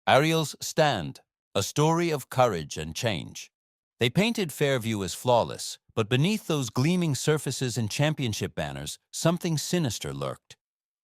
Arielle's Stand, a story of courage and change. They painted Fairview as flawless, but beneath those gleaming surfaces and championship banners, something sinister lurked.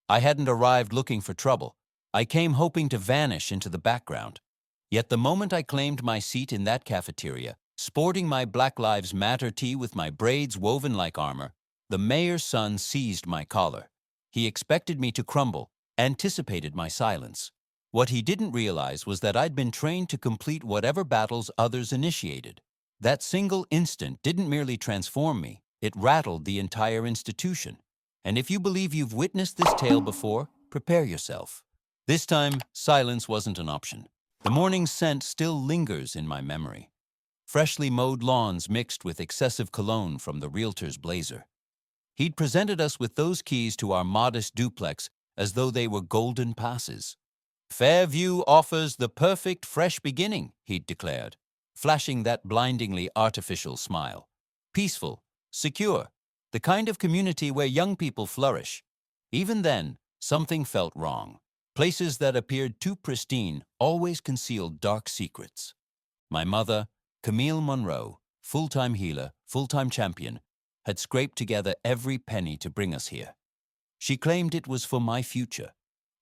I hadn't arrived looking for trouble. I came hoping to vanish into the background. Yet the moment I claimed my seat in that cafeteria, sporting my Black Lives Matter tee with my braids woven like armor, the mayor's son seized my collar. He expected me to crumble, anticipated my silence. What he didn't realize was that I'd been trained to complete whatever battles others initiated. That single instant didn't merely transform me, it rattled the entire institution. And if you believe you've witnessed this tale before, prepare yourself. This time, silence wasn't an option. The morning scent still lingers in my memory. Freshly mowed lawns mixed with excessive cologne from the realtor's blazer. He'd presented us with those keys to our modest duplex as though they were golden passes. "Fairview offers the perfect fresh beginning," he'd declared, flashing that blindingly artificial smile. Peaceful, secure, the kind of community where young people flourish. Even then, something felt wrong. Places that appeared too pristine always concealed dark secrets. My mother, Arielle Monroe, full-time healer, full-time champion, had scraped together every penny to bring us here. She claimed it was for my future.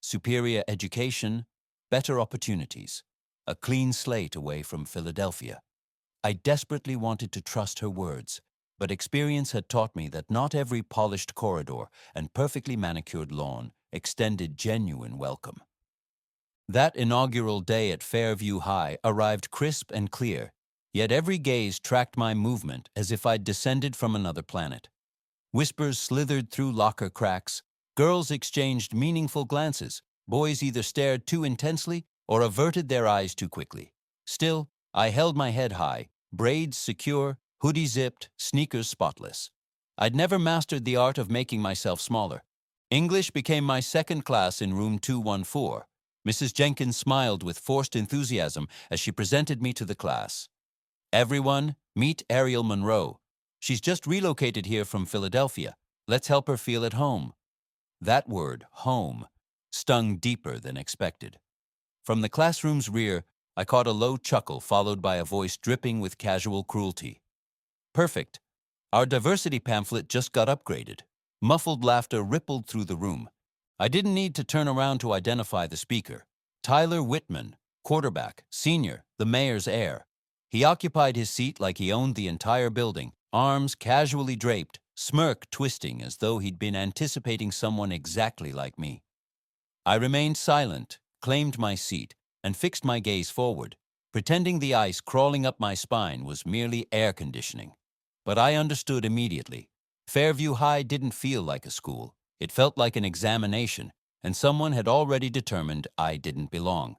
Superior education, better opportunities, a clean slate away from Philadelphia. I desperately wanted to trust her words, but experience had taught me that not every polished corridor and perfectly manicured lawn extended genuine welcome. That inaugural day at Fairview High arrived crisp and clear, yet every gaze tracked my movement as if I'd descended from another planet. Whispers slithered through locker cracks, girls exchanged meaningful glances, boys either stared too intensely or averted their eyes too quickly. Still, I held my head high, braids secure, hoodie zipped, sneakers spotless. I'd never mastered the art of making myself smaller. English became my second class in room 214. Mrs. Jenkins smiled with forced enthusiasm as she presented me to the class. "Everyone, meet Arielle Monroe. She's just relocated here from Philadelphia. Let's help her feel at home." That word, home, stung deeper than expected. From the classroom's rear, I caught a low chuckle followed by a voice dripping with casual cruelty. "Perfect. Our diversity pamphlet just got upgraded." Muffled laughter rippled through the room. I didn't need to turn around to identify the speaker. Tyler Whitman, quarterback, senior, the mayor's heir. He occupied his seat like he owned the entire building, arms casually draped, smirk twisting as though he'd been anticipating someone exactly like me. I remained silent, claimed my seat, and fixed my gaze forward, pretending the ice crawling up my spine was merely air conditioning. But I understood immediately. Fairview High didn't feel like a school. It felt like an examination, and someone had already determined I didn't belong.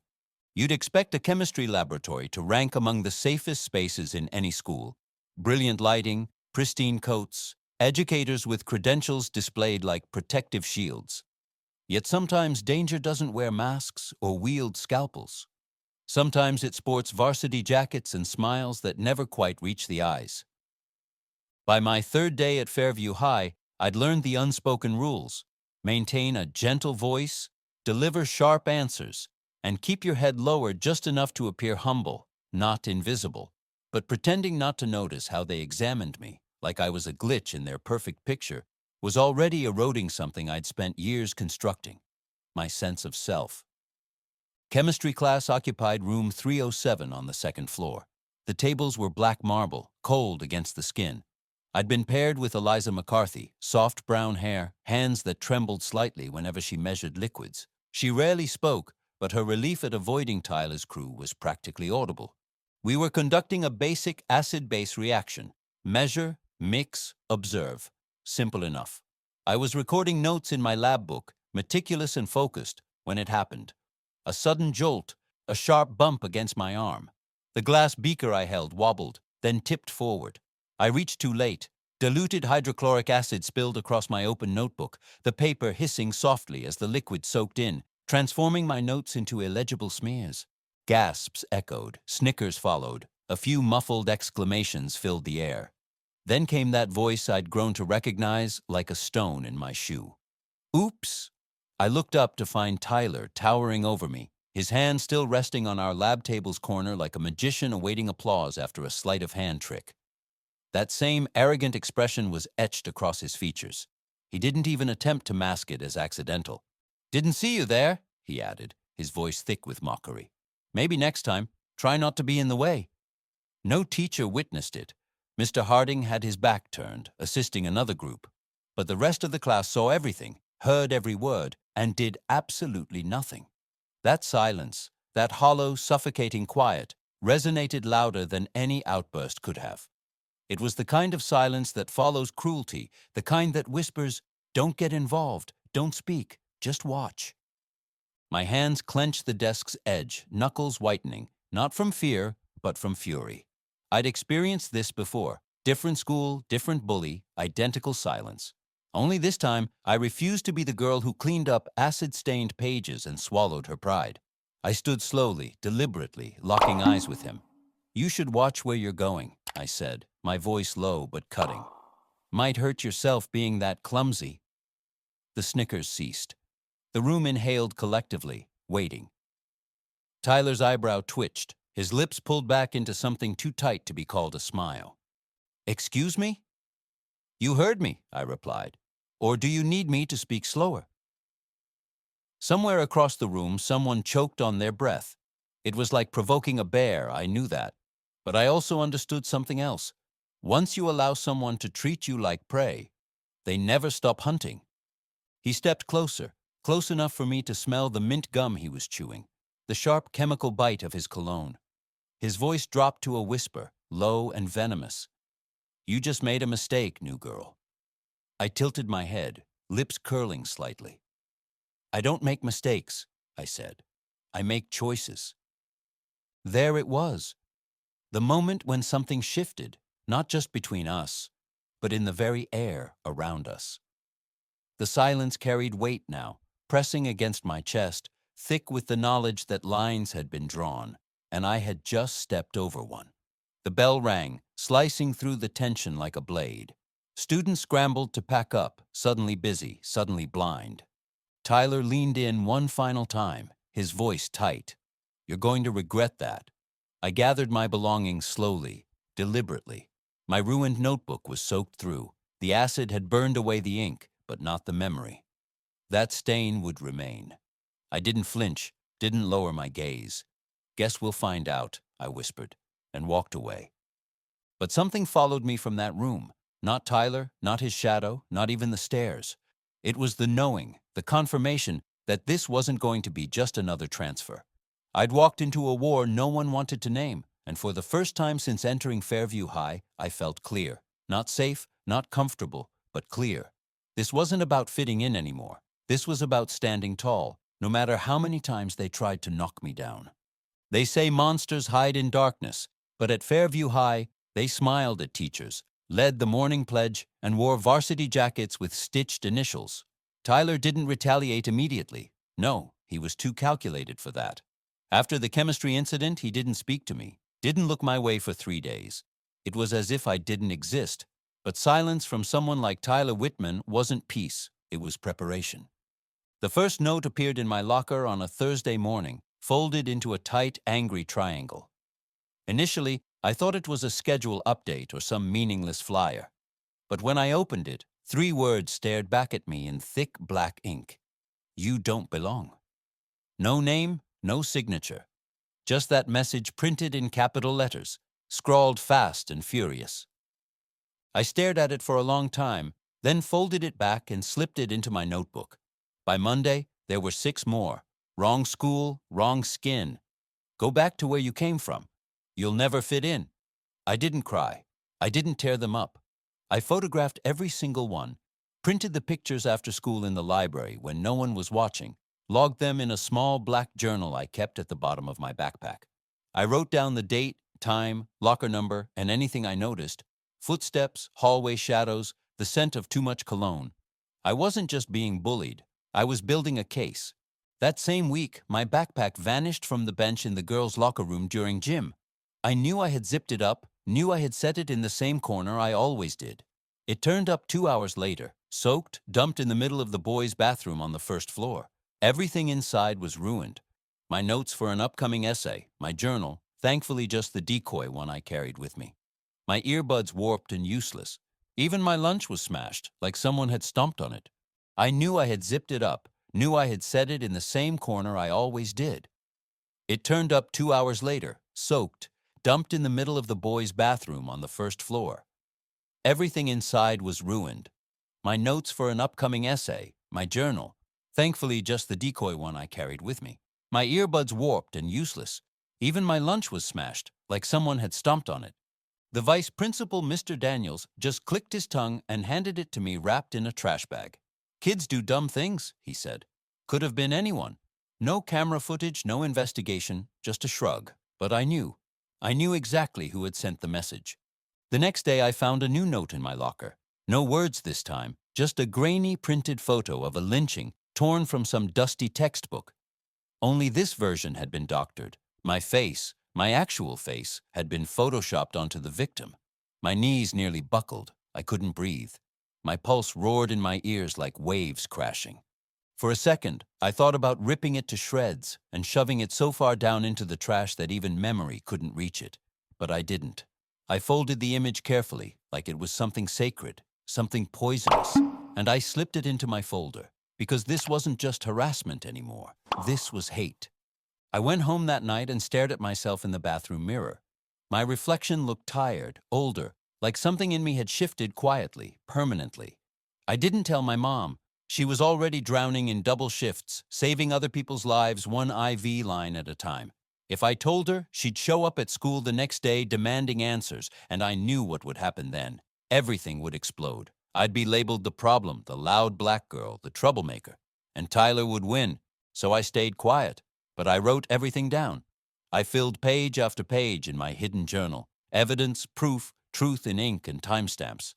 You'd expect a chemistry laboratory to rank among the safest spaces in any school. Brilliant lighting, pristine coats, educators with credentials displayed like protective shields. Yet sometimes danger doesn't wear masks or wield scalpels. Sometimes it sports varsity jackets and smiles that never quite reach the eyes. By my third day at Fairview High, I'd learned the unspoken rules. Maintain a gentle voice, deliver sharp answers, and keep your head lowered just enough to appear humble, not invisible, but pretending not to notice how they examined me, like I was a glitch in their perfect picture, was already eroding something I'd spent years constructing, my sense of self. Chemistry class occupied room 307 on the second floor. The tables were black marble, cold against the skin. I'd been paired with Eliza McCarthy, soft brown hair, hands that trembled slightly whenever she measured liquids. She rarely spoke, but her relief at avoiding Tyler's crew was practically audible. We were conducting a basic acid-base reaction. Measure, mix, observe. Simple enough. I was recording notes in my lab book, meticulous and focused, when it happened. A sudden jolt, a sharp bump against my arm. The glass beaker I held wobbled, then tipped forward. I reached too late. Diluted hydrochloric acid spilled across my open notebook, the paper hissing softly as the liquid soaked in, transforming my notes into illegible smears. Gasps echoed, snickers followed, a few muffled exclamations filled the air. Then came that voice I'd grown to recognize like a stone in my shoe. "Oops!" I looked up to find Tyler towering over me, his hand still resting on our lab table's corner like a magician awaiting applause after a sleight of hand trick. That same arrogant expression was etched across his features. He didn't even attempt to mask it as accidental. "Didn't see you there," he added, his voice thick with mockery. "Maybe next time, try not to be in the way." No teacher witnessed it. Mr. Harding had his back turned, assisting another group. But the rest of the class saw everything, heard every word, and did absolutely nothing. That silence, that hollow, suffocating quiet, resonated louder than any outburst could have. It was the kind of silence that follows cruelty, the kind that whispers, "Don't get involved, don't speak, just watch." My hands clenched the desk's edge, knuckles whitening, not from fear, but from fury. I'd experienced this before. Different school, different bully, identical silence. Only this time, I refused to be the girl who cleaned up acid-stained pages and swallowed her pride. I stood slowly, deliberately, locking eyes with him. "You should watch where you're going," I said, my voice low but cutting. "Might hurt yourself being that clumsy." The snickers ceased. The room inhaled collectively, waiting. Tyler's eyebrow twitched, his lips pulled back into something too tight to be called a smile. "Excuse me?" "You heard me," I replied. "Or do you need me to speak slower?" Somewhere across the room, someone choked on their breath. It was like provoking a bear, I knew that. But I also understood something else. Once you allow someone to treat you like prey, they never stop hunting. He stepped closer, close enough for me to smell the mint gum he was chewing, the sharp chemical bite of his cologne. His voice dropped to a whisper, low and venomous. "You just made a mistake, new girl." I tilted my head, lips curling slightly. "I don't make mistakes," I said. "I make choices." There it was. The moment when something shifted, not just between us, but in the very air around us. The silence carried weight now, pressing against my chest, thick with the knowledge that lines had been drawn, and I had just stepped over one. The bell rang, slicing through the tension like a blade. Students scrambled to pack up, suddenly busy, suddenly blind. Tyler leaned in one final time, his voice tight. "You're going to regret that." I gathered my belongings slowly, deliberately. My ruined notebook was soaked through. The acid had burned away the ink, but not the memory. That stain would remain. I didn't flinch, didn't lower my gaze. "Guess we'll find out," I whispered, and walked away. But something followed me from that room. Not Tyler, not his shadow, not even the stairs. It was the knowing, the confirmation that this wasn't going to be just another transfer. I'd walked into a war no one wanted to name, and for the first time since entering Fairview High, I felt clear. Not safe, not comfortable, but clear. This wasn't about fitting in anymore. This was about standing tall, no matter how many times they tried to knock me down. They say monsters hide in darkness, but at Fairview High, they smiled at teachers, led the morning pledge, and wore varsity jackets with stitched initials. Tyler didn't retaliate immediately. No, he was too calculated for that. After the chemistry incident, he didn't speak to me, didn't look my way for 3 days. It was as if I didn't exist. But silence from someone like Tyler Whitman wasn't peace, it was preparation. The first note appeared in my locker on a Thursday morning, folded into a tight, angry triangle. Initially, I thought it was a schedule update or some meaningless flyer. But when I opened it, 3 words stared back at me in thick black ink. "You don't belong." No name, no signature. Just that message printed in capital letters, scrawled fast and furious. I stared at it for a long time, then folded it back and slipped it into my notebook. By Monday, there were 6 more. Wrong school, wrong skin. Go back to where you came from. You'll never fit in. I didn't cry. I didn't tear them up. I photographed every single one, printed the pictures after school in the library when no one was watching, logged them in a small black journal I kept at the bottom of my backpack. I wrote down the date, time, locker number, and anything I noticed. Footsteps, hallway shadows, the scent of too much cologne. I wasn't just being bullied. I was building a case. That same week, my backpack vanished from the bench in the girls' locker room during gym. I knew I had zipped it up, knew I had set it in the same corner I always did. It turned up 2 hours later, soaked, dumped in the middle of the boys' bathroom on the first floor. Everything inside was ruined. my notes for an upcoming essay, my journal, thankfully just the decoy one I carried with me. My earbuds warped and useless. Even my lunch was smashed, like someone had stomped on it. I knew I had zipped it up, knew I had set it in the same corner I always did. It turned up 2 hours later, soaked, dumped in the middle of the boys' bathroom on the first floor. Everything inside was ruined. My notes for an upcoming essay, my journal, thankfully just the decoy one I carried with me. My earbuds warped and useless. Even my lunch was smashed, like someone had stomped on it. The vice principal, Mr. Daniels, just clicked his tongue and handed it to me wrapped in a trash bag. "Kids do dumb things," he said. "Could have been anyone. No camera footage, no investigation, just a shrug. But I knew. I knew exactly who had sent the message. The next day I found a new note in my locker. No words this time, just a grainy printed photo of a lynching torn from some dusty textbook. Only this version had been doctored. My face, my actual face, had been photoshopped onto the victim. My knees nearly buckled. I couldn't breathe. My pulse roared in my ears like waves crashing. For a second, I thought about ripping it to shreds and shoving it so far down into the trash that even memory couldn't reach it. But I didn't. I folded the image carefully, like it was something sacred, something poisonous, and I slipped it into my folder, because this wasn't just harassment anymore. This was hate. I went home that night and stared at myself in the bathroom mirror. My reflection looked tired, older, like something in me had shifted quietly, permanently. I didn't tell my mom. She was already drowning in double shifts, saving other people's lives one IV line at a time. If I told her, she'd show up at school the next day demanding answers, and I knew what would happen then. Everything would explode. I'd be labeled the problem, the loud black girl, the troublemaker. And Tyler would win, so I stayed quiet. But I wrote everything down. I filled page after page in my hidden journal. Evidence, proof, truth in ink and timestamps.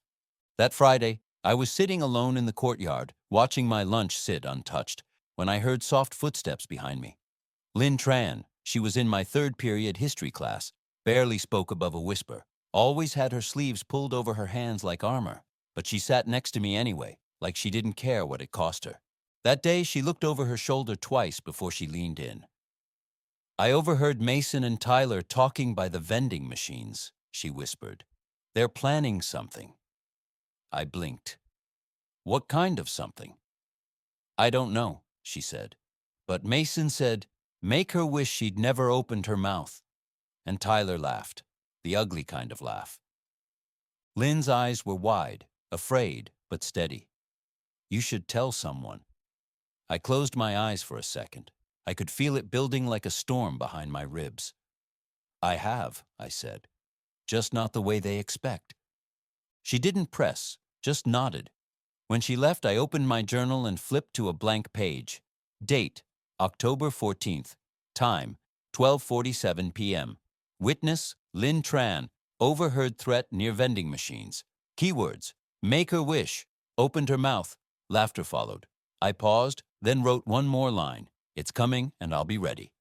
That Friday, I was sitting alone in the courtyard, watching my lunch sit untouched, when I heard soft footsteps behind me. Lynn Tran, she was in my third period history class, barely spoke above a whisper, always had her sleeves pulled over her hands like armor, but she sat next to me anyway, like she didn't care what it cost her. That day, she looked over her shoulder twice before she leaned in. "I overheard Mason and Tyler talking by the vending machines," she whispered. "They're planning something." I blinked. "What kind of something?" "I don't know," she said. "But Mason said, make her wish she'd never opened her mouth." And Tyler laughed, the ugly kind of laugh. Lynn's eyes were wide, afraid, but steady. "You should tell someone." I closed my eyes for a second. I could feel it building like a storm behind my ribs. "I have," I said. "Just not the way they expect." She didn't press, just nodded. When she left, I opened my journal and flipped to a blank page. Date, October 14th. Time, 12:47 p.m. Witness, Lynn Tran, overheard threat near vending machines. Keywords, make her wish, opened her mouth, laughter followed. I paused, then wrote one more line. It's coming and I'll be ready.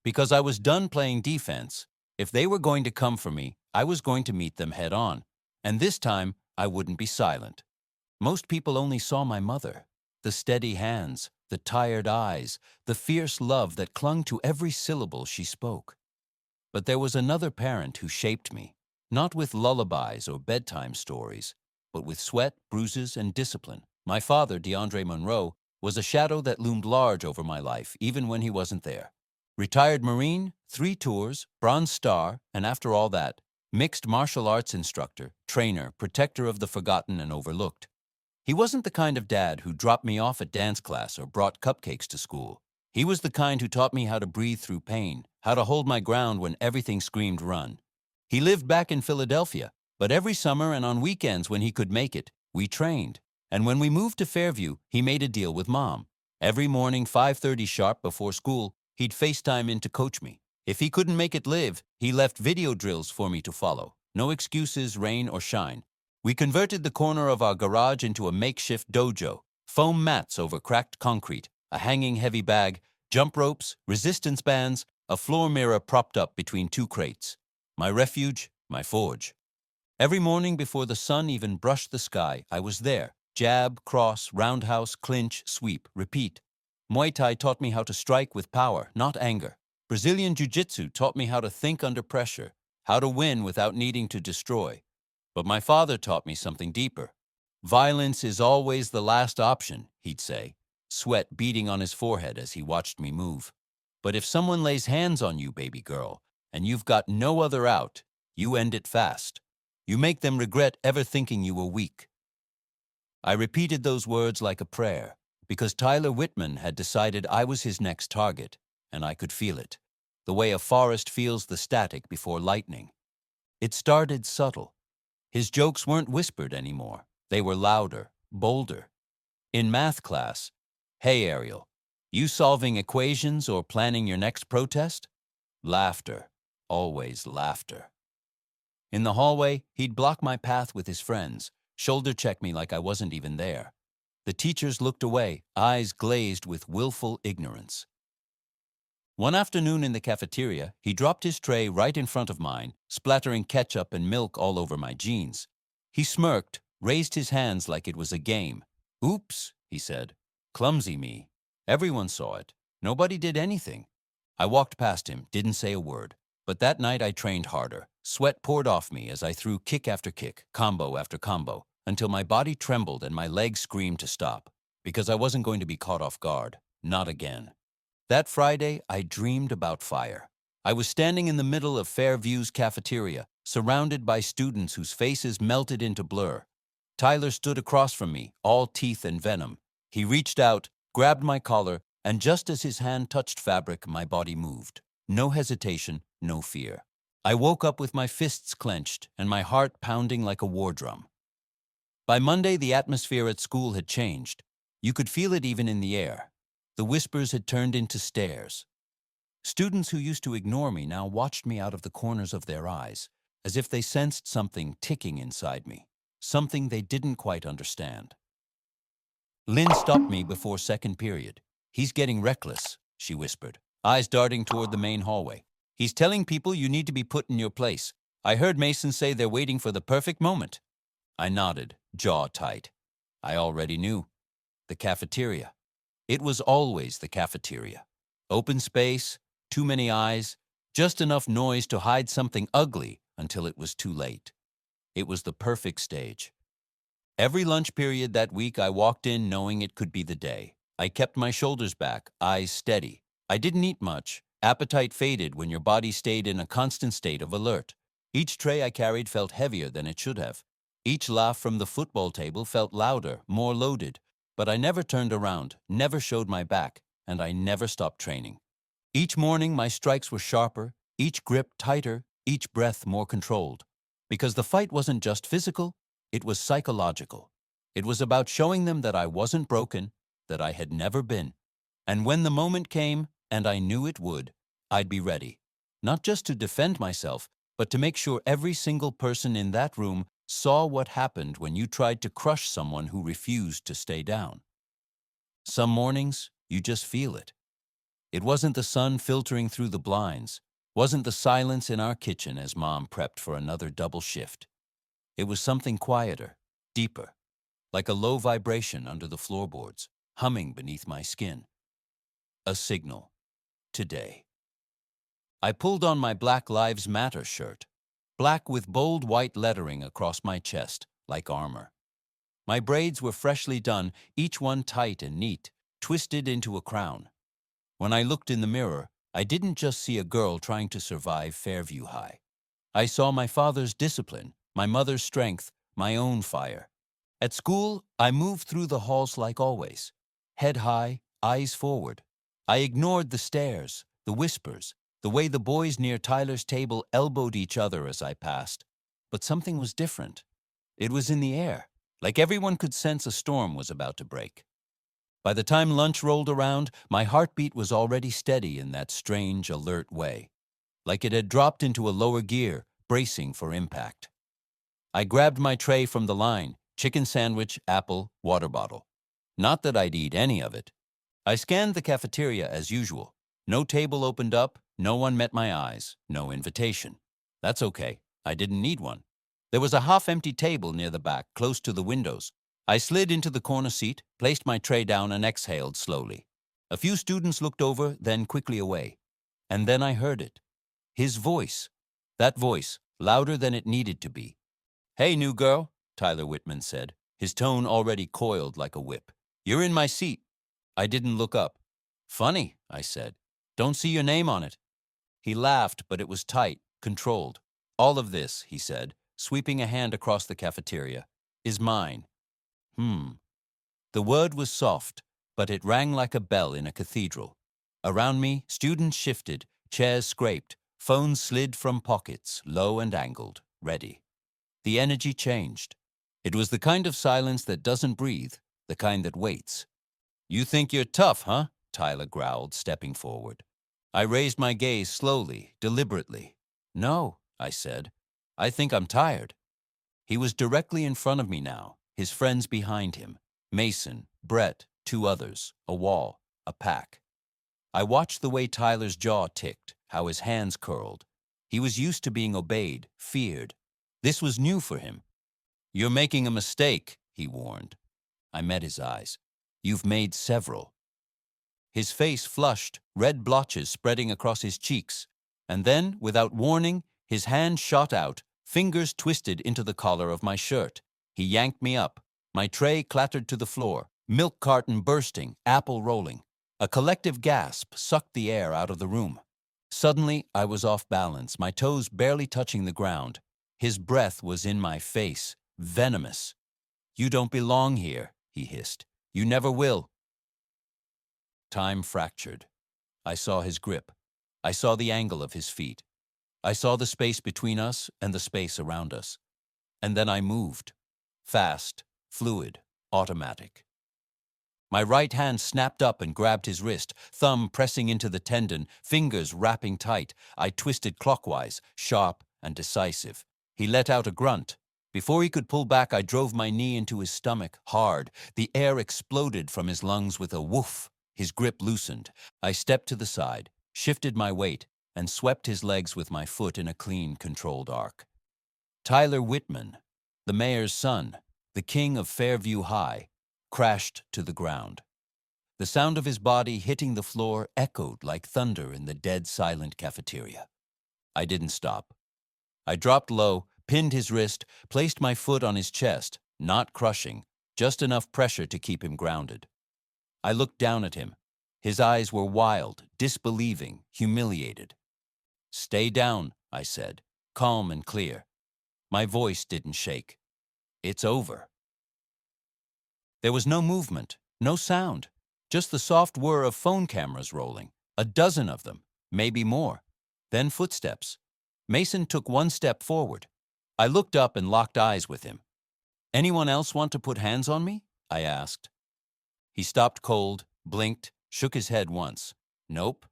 Because I was done playing defense. If they were going to come for me, I was going to meet them head on. And this time, I wouldn't be silent. Most people only saw my mother. The steady hands, the tired eyes, the fierce love that clung to every syllable she spoke. But there was another parent who shaped me, not with lullabies or bedtime stories, but with sweat, bruises, and discipline. My father, Arielle Monroe, was a shadow that loomed large over my life, even when he wasn't there. Retired Marine, 3 tours, Bronze Star, and after all that, mixed martial arts instructor, trainer, protector of the forgotten and overlooked. He wasn't the kind of dad who dropped me off at dance class or brought cupcakes to school. He was the kind who taught me how to breathe through pain, how to hold my ground when everything screamed run. He lived back in Philadelphia, but every summer and on weekends when he could make it, we trained. And when we moved to Fairview, he made a deal with Mom. Every morning, 5:30 sharp before school, he'd FaceTime in to coach me. If he couldn't make it live, he left video drills for me to follow. No excuses, rain or shine. We converted the corner of our garage into a makeshift dojo. Foam mats over cracked concrete, a hanging heavy bag, jump ropes, resistance bands, a floor mirror propped up between 2 crates. My refuge, my forge. Every morning before the sun even brushed the sky, I was there. Jab, cross, roundhouse, clinch, sweep, repeat. Muay Thai taught me how to strike with power, not anger. Brazilian Jiu-Jitsu taught me how to think under pressure, how to win without needing to destroy. But my father taught me something deeper. Violence is always the last option, he'd say, sweat beading on his forehead as he watched me move. But if someone lays hands on you, baby girl, and you've got no other out, you end it fast. You make them regret ever thinking you were weak. I repeated those words like a prayer, because Tyler Whitman had decided I was his next target, and I could feel it, the way a forest feels the static before lightning. It started subtle. His jokes weren't whispered anymore. They were louder, bolder. In math class, "Hey, Arielle, you solving equations or planning your next protest?" Laughter, always laughter. In the hallway, he'd block my path with his friends, shoulder check me like I wasn't even there. The teachers looked away, eyes glazed with willful ignorance. One afternoon in the cafeteria, he dropped his tray right in front of mine, splattering ketchup and milk all over my jeans. He smirked, raised his hands like it was a game. "Oops," he said. "Clumsy me. Everyone saw it. Nobody did anything." I walked past him, didn't say a word. But that night I trained harder. Sweat poured off me as I threw kick after kick, combo after combo, until my body trembled and my legs screamed to stop. Because I wasn't going to be caught off guard. Not again. That Friday, I dreamed about fire. I was standing in the middle of Fairview's cafeteria, surrounded by students whose faces melted into blur. Tyler stood across from me, all teeth and venom. He reached out, grabbed my collar, and just as his hand touched fabric, my body moved. No hesitation, no fear. I woke up with my fists clenched and my heart pounding like a war drum. By Monday, the atmosphere at school had changed. You could feel it even in the air. The whispers had turned into stares. Students who used to ignore me now watched me out of the corners of their eyes, as if they sensed something ticking inside me, something they didn't quite understand. Lynn stopped me before second period. "He's getting reckless," she whispered, eyes darting toward the main hallway. "He's telling people you need to be put in your place. I heard Mason say they're waiting for the perfect moment." I nodded, jaw tight. I already knew. The cafeteria. It was always the cafeteria. Open space, too many eyes, just enough noise to hide something ugly until it was too late. It was the perfect stage. Every lunch period that week I walked in knowing it could be the day. I kept my shoulders back, eyes steady. I didn't eat much. Appetite faded when your body stayed in a constant state of alert. Each tray I carried felt heavier than it should have. Each laugh from the football table felt louder, more loaded. But I never turned around, never showed my back, and I never stopped training. Each morning my strikes were sharper, each grip tighter, each breath more controlled. Because the fight wasn't just physical, it was psychological. It was about showing them that I wasn't broken, that I had never been. And when the moment came, and I knew it would, I'd be ready. Not just to defend myself, but to make sure every single person in that room saw what happened when you tried to crush someone who refused to stay down. Some mornings, you just feel it. It wasn't the sun filtering through the blinds, wasn't the silence in our kitchen as Mom prepped for another double shift. It was something quieter, deeper, like a low vibration under the floorboards, humming beneath my skin. A signal. Today. I pulled on my Black Lives Matter shirt, black with bold white lettering across my chest, like armor. My braids were freshly done, each one tight and neat, twisted into a crown. When I looked in the mirror, I didn't just see a girl trying to survive Fairview High. I saw my father's discipline, my mother's strength, my own fire. At school, I moved through the halls like always, head high, eyes forward. I ignored the stares, the whispers, the way the boys near Tyler's table elbowed each other as I passed. But something was different. It was in the air, like everyone could sense a storm was about to break. By the time lunch rolled around, my heartbeat was already steady in that strange, alert way, like it had dropped into a lower gear, bracing for impact. I grabbed my tray from the line, chicken sandwich, apple, water bottle. Not that I'd eat any of it. I scanned the cafeteria as usual. No table opened up, no one met my eyes, no invitation. That's okay, I didn't need one. There was a half-empty table near the back, close to the windows. I slid into the corner seat, placed my tray down and exhaled slowly. A few students looked over, then quickly away. And then I heard it. His voice. That voice, louder than it needed to be. "Hey, new girl," Tyler Whitman said, his tone already coiled like a whip. "You're in my seat." I didn't look up. "Funny," I said. "Don't see your name on it." He laughed, but it was tight, controlled. "All of this," he said, sweeping a hand across the cafeteria, "is mine." The word was soft, but it rang like a bell in a cathedral. Around me, students shifted, chairs scraped, phones slid from pockets, low and angled, ready. The energy changed. It was the kind of silence that doesn't breathe, the kind that waits. "You think you're tough, huh?" Tyler growled, stepping forward. I raised my gaze slowly, deliberately. "No," I said. "I think I'm tired." He was directly in front of me now, his friends behind him. Mason, Brett, 2 others, a wall, a pack. I watched the way Tyler's jaw ticked, how his hands curled. He was used to being obeyed, feared. This was new for him. "You're making a mistake," he warned. I met his eyes. "You've made several." His face flushed, red blotches spreading across his cheeks. And then, without warning, his hand shot out, fingers twisted into the collar of my shirt. He yanked me up. My tray clattered to the floor, milk carton bursting, apple rolling. A collective gasp sucked the air out of the room. Suddenly, I was off balance, my toes barely touching the ground. His breath was in my face, venomous. "You don't belong here," he hissed. "You never will." Time fractured. I saw his grip. I saw the angle of his feet. I saw the space between us and the space around us. And then I moved. Fast, fluid, automatic. My right hand snapped up and grabbed his wrist, thumb pressing into the tendon, fingers wrapping tight. I twisted clockwise, sharp and decisive. He let out a grunt. Before he could pull back, I drove my knee into his stomach, hard. The air exploded from his lungs with a woof. His grip loosened. I stepped to the side, shifted my weight, and swept his legs with my foot in a clean, controlled arc. Tyler Whitman, the mayor's son, the king of Fairview High, crashed to the ground. The sound of his body hitting the floor echoed like thunder in the dead, silent cafeteria. I didn't stop. I dropped low, pinned his wrist, placed my foot on his chest, not crushing, just enough pressure to keep him grounded. I looked down at him. His eyes were wild, disbelieving, humiliated. "Stay down," I said, calm and clear. My voice didn't shake. "It's over." There was no movement, no sound, just the soft whir of phone cameras rolling, a dozen of them, maybe more. Then footsteps. Mason took one step forward. I looked up and locked eyes with him. "Anyone else want to put hands on me?" I asked. He stopped cold, blinked, shook his head once. "Nope."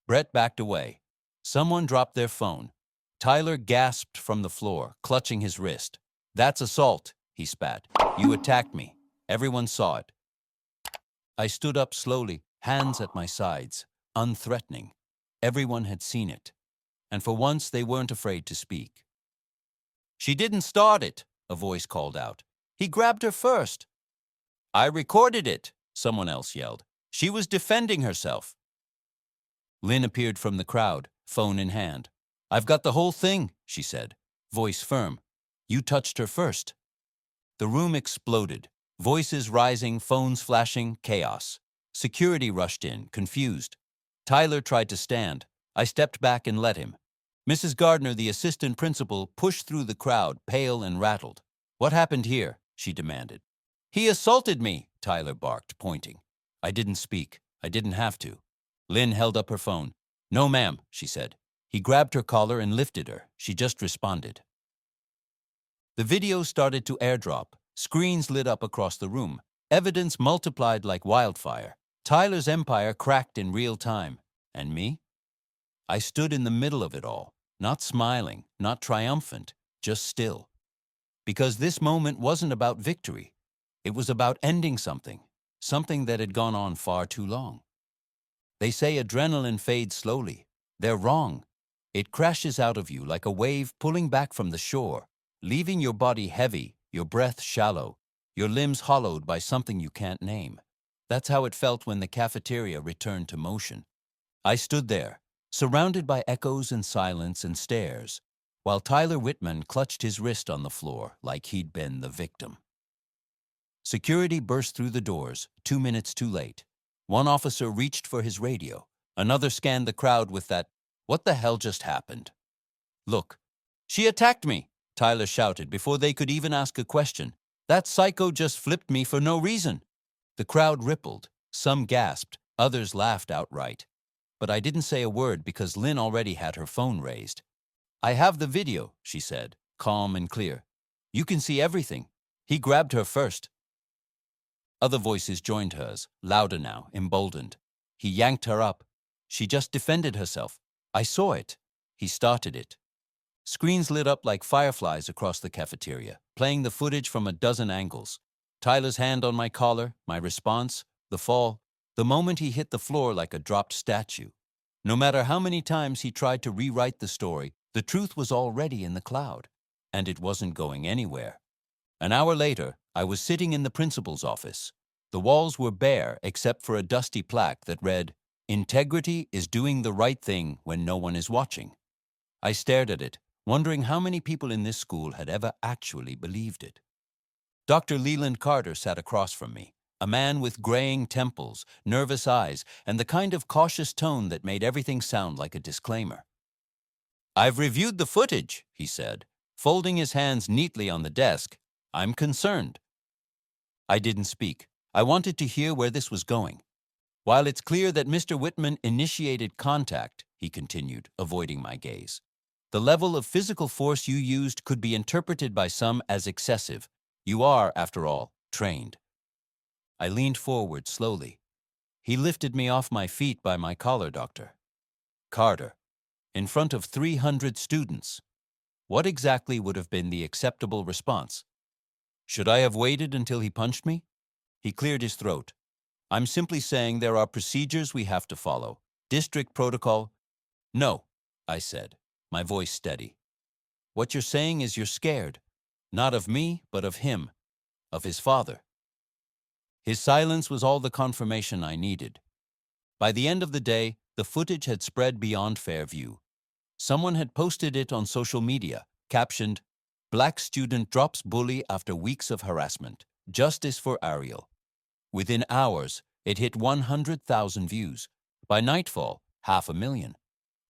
Brett backed away. Someone dropped their phone. Tyler gasped from the floor, clutching his wrist. "That's assault," he spat. "You attacked me. Everyone saw it." I stood up slowly, hands at my sides, unthreatening. Everyone had seen it. And for once they weren't afraid to speak. "She didn't start it," a voice called out. "He grabbed her first." "I recorded it," someone else yelled. "She was defending herself." Lynn appeared from the crowd, phone in hand. "I've got the whole thing," she said, voice firm. "You touched her first." The room exploded, voices rising, phones flashing, chaos. Security rushed in, confused. Tyler tried to stand. I stepped back and let him. Mrs. Gardner, the assistant principal, pushed through the crowd, pale and rattled. "What happened here?" she demanded. "He assaulted me," Tyler barked, pointing. I didn't speak. I didn't have to. Lynn held up her phone. "No, ma'am," she said. He grabbed her collar and lifted her. She just responded. The video started to airdrop. Screens lit up across the room. Evidence multiplied like wildfire. Tyler's empire cracked in real time. And me? I stood in the middle of it all, not smiling, not triumphant, just still. Because this moment wasn't about victory. It was about ending something that had gone on far too long. They say adrenaline fades slowly. They're wrong. It crashes out of you like a wave pulling back from the shore, leaving your body heavy, your breath shallow, your limbs hollowed by something you can't name. That's how it felt when the cafeteria returned to motion. I stood there, surrounded by echoes and silence and stares, while Tyler Whitman clutched his wrist on the floor like he'd been the victim. Security burst through the doors, 2 minutes too late. One officer reached for his radio. Another scanned the crowd with that, "What the hell just happened?" "Look, she attacked me," Tyler shouted before they could even ask a question. "That psycho just flipped me for no reason." The crowd rippled. Some gasped, others laughed outright. But I didn't say a word because Lynn already had her phone raised. "I have the video," she said, calm and clear. "You can see everything. He grabbed her first." Other voices joined hers, louder now, emboldened. "He yanked her up. She just defended herself. I saw it. He started it." Screens lit up like fireflies across the cafeteria, playing the footage from a dozen angles. Tyler's hand on my collar, my response, the fall, the moment he hit the floor like a dropped statue. No matter how many times he tried to rewrite the story, the truth was already in the cloud, and it wasn't going anywhere. An hour later, I was sitting in the principal's office. The walls were bare except for a dusty plaque that read, "Integrity is doing the right thing when no one is watching." I stared at it, wondering how many people in this school had ever actually believed it. Dr. Leland Carter sat across from me, a man with graying temples, nervous eyes, and the kind of cautious tone that made everything sound like a disclaimer. "I've reviewed the footage," he said, folding his hands neatly on the desk. "I'm concerned." I didn't speak. I wanted to hear where this was going. "While it's clear that Mr. Whitman initiated contact," he continued, avoiding my gaze, "the level of physical force you used could be interpreted by some as excessive. You are, after all, trained." I leaned forward slowly. He lifted me off my feet by my collar, Dr. Carter, in front of 300 students. What exactly would have been the acceptable response? Should I have waited until he punched me? He cleared his throat. "I'm simply saying there are procedures we have to follow. District protocol." "No," I said, my voice steady. "What you're saying is you're scared. Not of me, but of him. Of his father." His silence was all the confirmation I needed. By the end of the day, the footage had spread beyond Fairview. Someone had posted it on social media, captioned, "Black student drops bully after weeks of harassment. Justice for Arielle." Within hours, it hit 100,000 views. By nightfall, 500,000.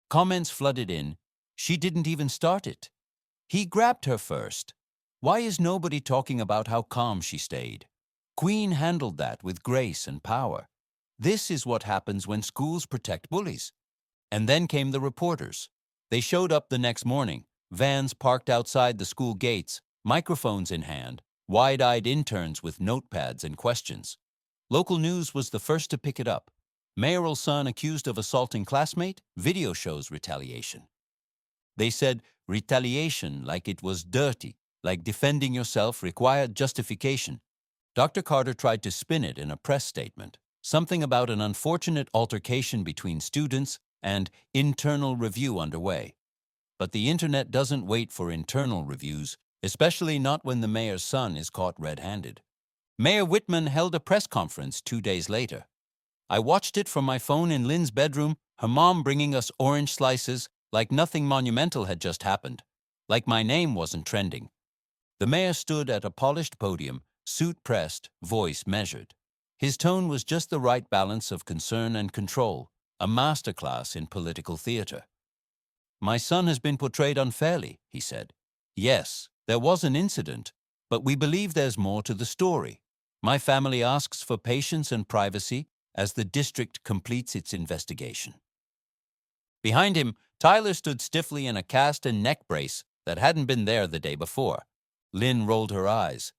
Comments flooded in. "She didn't even start it. He grabbed her first. Why is nobody talking about how calm she stayed? Queen handled that with grace and power. This is what happens when schools protect bullies." And then came the reporters. They showed up the next morning, vans parked outside the school gates, microphones in hand, wide-eyed interns with notepads and questions. Local news was the first to pick it up. Mayoral son accused of assaulting classmate, video shows retaliation. They said retaliation like it was dirty, like defending yourself required justification. Dr. Carter tried to spin it in a press statement, something about an unfortunate altercation between students and internal review underway. But the internet doesn't wait for internal reviews, especially not when the mayor's son is caught red-handed. Mayor Whitman held a press conference 2 days later. I watched it from my phone in Lynn's bedroom, her mom bringing us orange slices, like nothing monumental had just happened, like my name wasn't trending. The mayor stood at a polished podium, suit pressed, voice measured. His tone was just the right balance of concern and control, a masterclass in political theater. "My son has been portrayed unfairly," he said. "Yes, there was an incident, but we believe there's more to the story. My family asks for patience and privacy as the district completes its investigation." Behind him, Tyler stood stiffly in a cast and neck brace that hadn't been there the day before. Lynn rolled her eyes.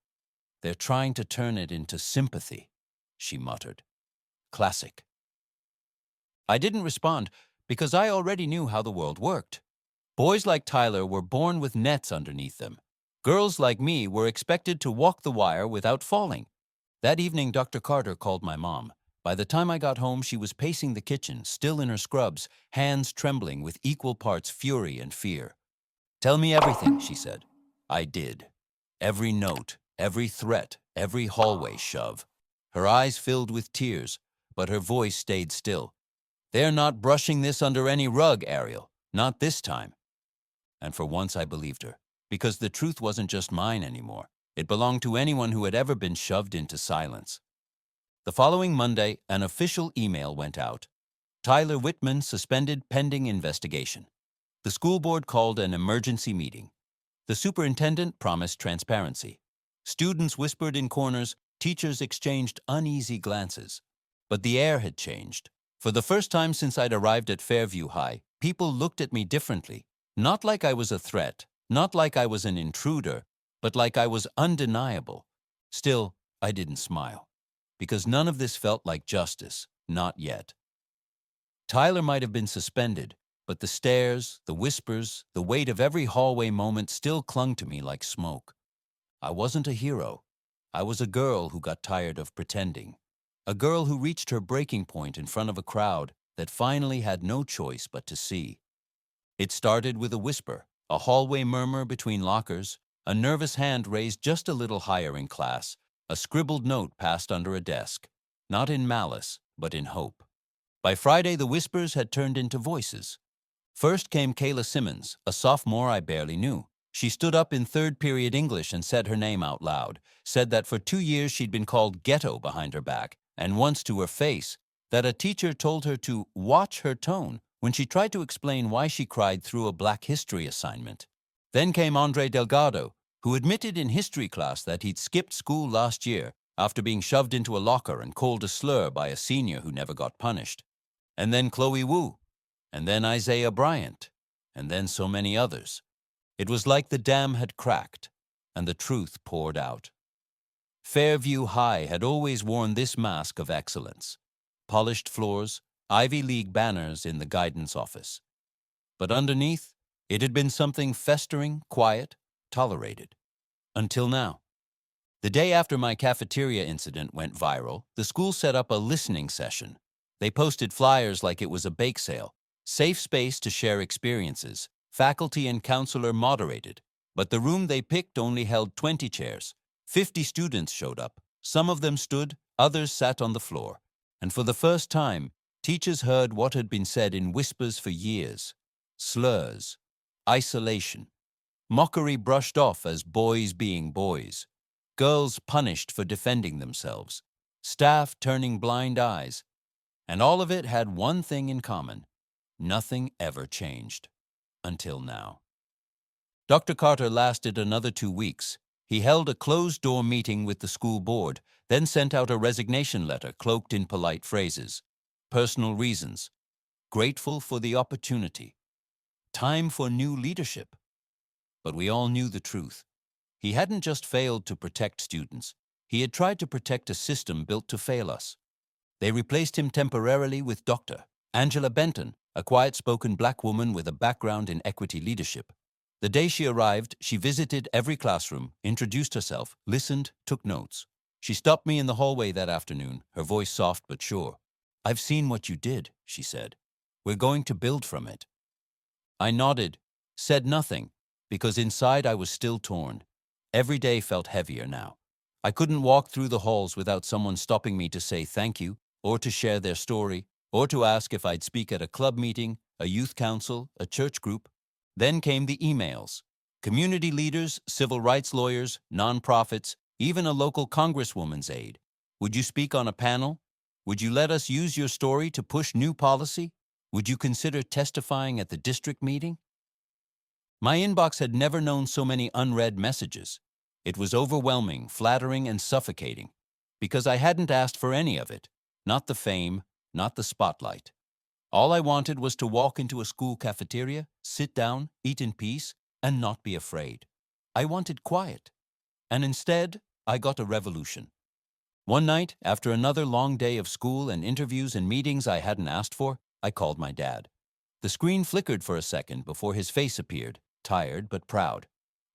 "They're trying to turn it into sympathy," she muttered. "Classic." I didn't respond because I already knew how the world worked. Boys like Tyler were born with nets underneath them. Girls like me were expected to walk the wire without falling. That evening, Dr. Carter called my mom. By the time I got home, she was pacing the kitchen, still in her scrubs, hands trembling with equal parts fury and fear. "Tell me everything," she said. I did. Every note, every threat, every hallway shove. Her eyes filled with tears, but her voice stayed still. "They're not brushing this under any rug, Arielle. Not this time." And for once I believed her, because the truth wasn't just mine anymore. It belonged to anyone who had ever been shoved into silence. The following Monday, an official email went out. Tyler Whitman suspended pending investigation. The school board called an emergency meeting. The superintendent promised transparency. Students whispered in corners, teachers exchanged uneasy glances. But the air had changed. For the first time since I'd arrived at Fairview High, people looked at me differently. Not like I was a threat, not like I was an intruder, but like I was undeniable. Still, I didn't smile, because none of this felt like justice, not yet. Tyler might have been suspended, but the stares, the whispers, the weight of every hallway moment still clung to me like smoke. I wasn't a hero. I was a girl who got tired of pretending. A girl who reached her breaking point in front of a crowd that finally had no choice but to see. It started with a whisper, a hallway murmur between lockers, a nervous hand raised just a little higher in class, a scribbled note passed under a desk, not in malice, but in hope. By Friday, the whispers had turned into voices. First came Kayla Simmons, a sophomore I barely knew. She stood up in third period English and said her name out loud, said that for 2 years she'd been called ghetto behind her back, and once to her face, that a teacher told her to watch her tone when she tried to explain why she cried through a Black history assignment. Then came Andre Delgado, who admitted in history class that he'd skipped school last year after being shoved into a locker and called a slur by a senior who never got punished. And then Chloe Wu, and then Isaiah Bryant, and then so many others. It was like the dam had cracked, and the truth poured out. Fairview High had always worn this mask of excellence: polished floors, Ivy League banners in the guidance office. But underneath, it had been something festering, quiet, tolerated. Until now. The day after my cafeteria incident went viral, the school set up a listening session. They posted flyers like it was a bake sale. Safe space to share experiences. Faculty and counselor moderated. But the room they picked only held 20 chairs. 50 students showed up. Some of them stood, others sat on the floor. And for the first time, teachers heard what had been said in whispers for years. Slurs. Isolation. Mockery brushed off as boys being boys. Girls punished for defending themselves. Staff turning blind eyes. And all of it had one thing in common. Nothing ever changed. Until now. Dr. Carter lasted another 2 weeks. He held a closed-door meeting with the school board, then sent out a resignation letter cloaked in polite phrases. Personal reasons. Grateful for the opportunity. Time for new leadership. But we all knew the truth. He hadn't just failed to protect students. He had tried to protect a system built to fail us. They replaced him temporarily with Dr. Angela Benton, a quiet-spoken black woman with a background in equity leadership. The day she arrived, she visited every classroom, introduced herself, listened, took notes. She stopped me in the hallway that afternoon, her voice soft but sure. "I've seen what you did," she said. "We're going to build from it." I nodded, said nothing, because inside I was still torn. Every day felt heavier now. I couldn't walk through the halls without someone stopping me to say thank you, or to share their story, or to ask if I'd speak at a club meeting, a youth council, a church group. Then came the emails. Community leaders, civil rights lawyers, nonprofits, even a local congresswoman's aide. Would you speak on a panel? Would you let us use your story to push new policy? Would you consider testifying at the district meeting? My inbox had never known so many unread messages. It was overwhelming, flattering, and suffocating, because I hadn't asked for any of it. Not the fame, not the spotlight. All I wanted was to walk into a school cafeteria, sit down, eat in peace, and not be afraid. I wanted quiet. And instead, I got a revolution. One night, after another long day of school and interviews and meetings I hadn't asked for, I called my dad. The screen flickered for a second before his face appeared, tired but proud.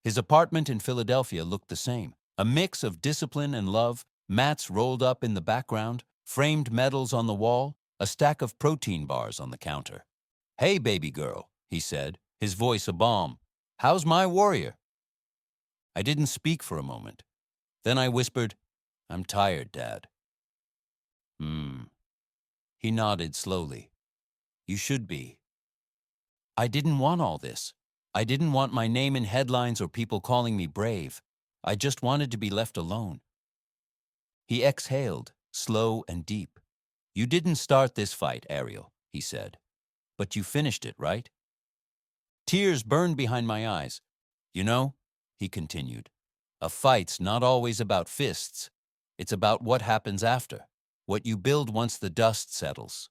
His apartment in Philadelphia looked the same. A mix of discipline and love, mats rolled up in the background, framed medals on the wall, a stack of protein bars on the counter. "Hey, baby girl," he said, his voice a balm. "How's my warrior?" I didn't speak for a moment. Then I whispered, "I'm tired, Dad." Hmm. He nodded slowly. You should be. I didn't want all this. I didn't want my name in headlines or people calling me brave. I just wanted to be left alone. He exhaled, slow and deep. You didn't start this fight, Arielle, he said. But you finished it, right? Tears burned behind my eyes. You know, he continued, a fight's not always about fists. It's about what happens after, what you build once the dust settles.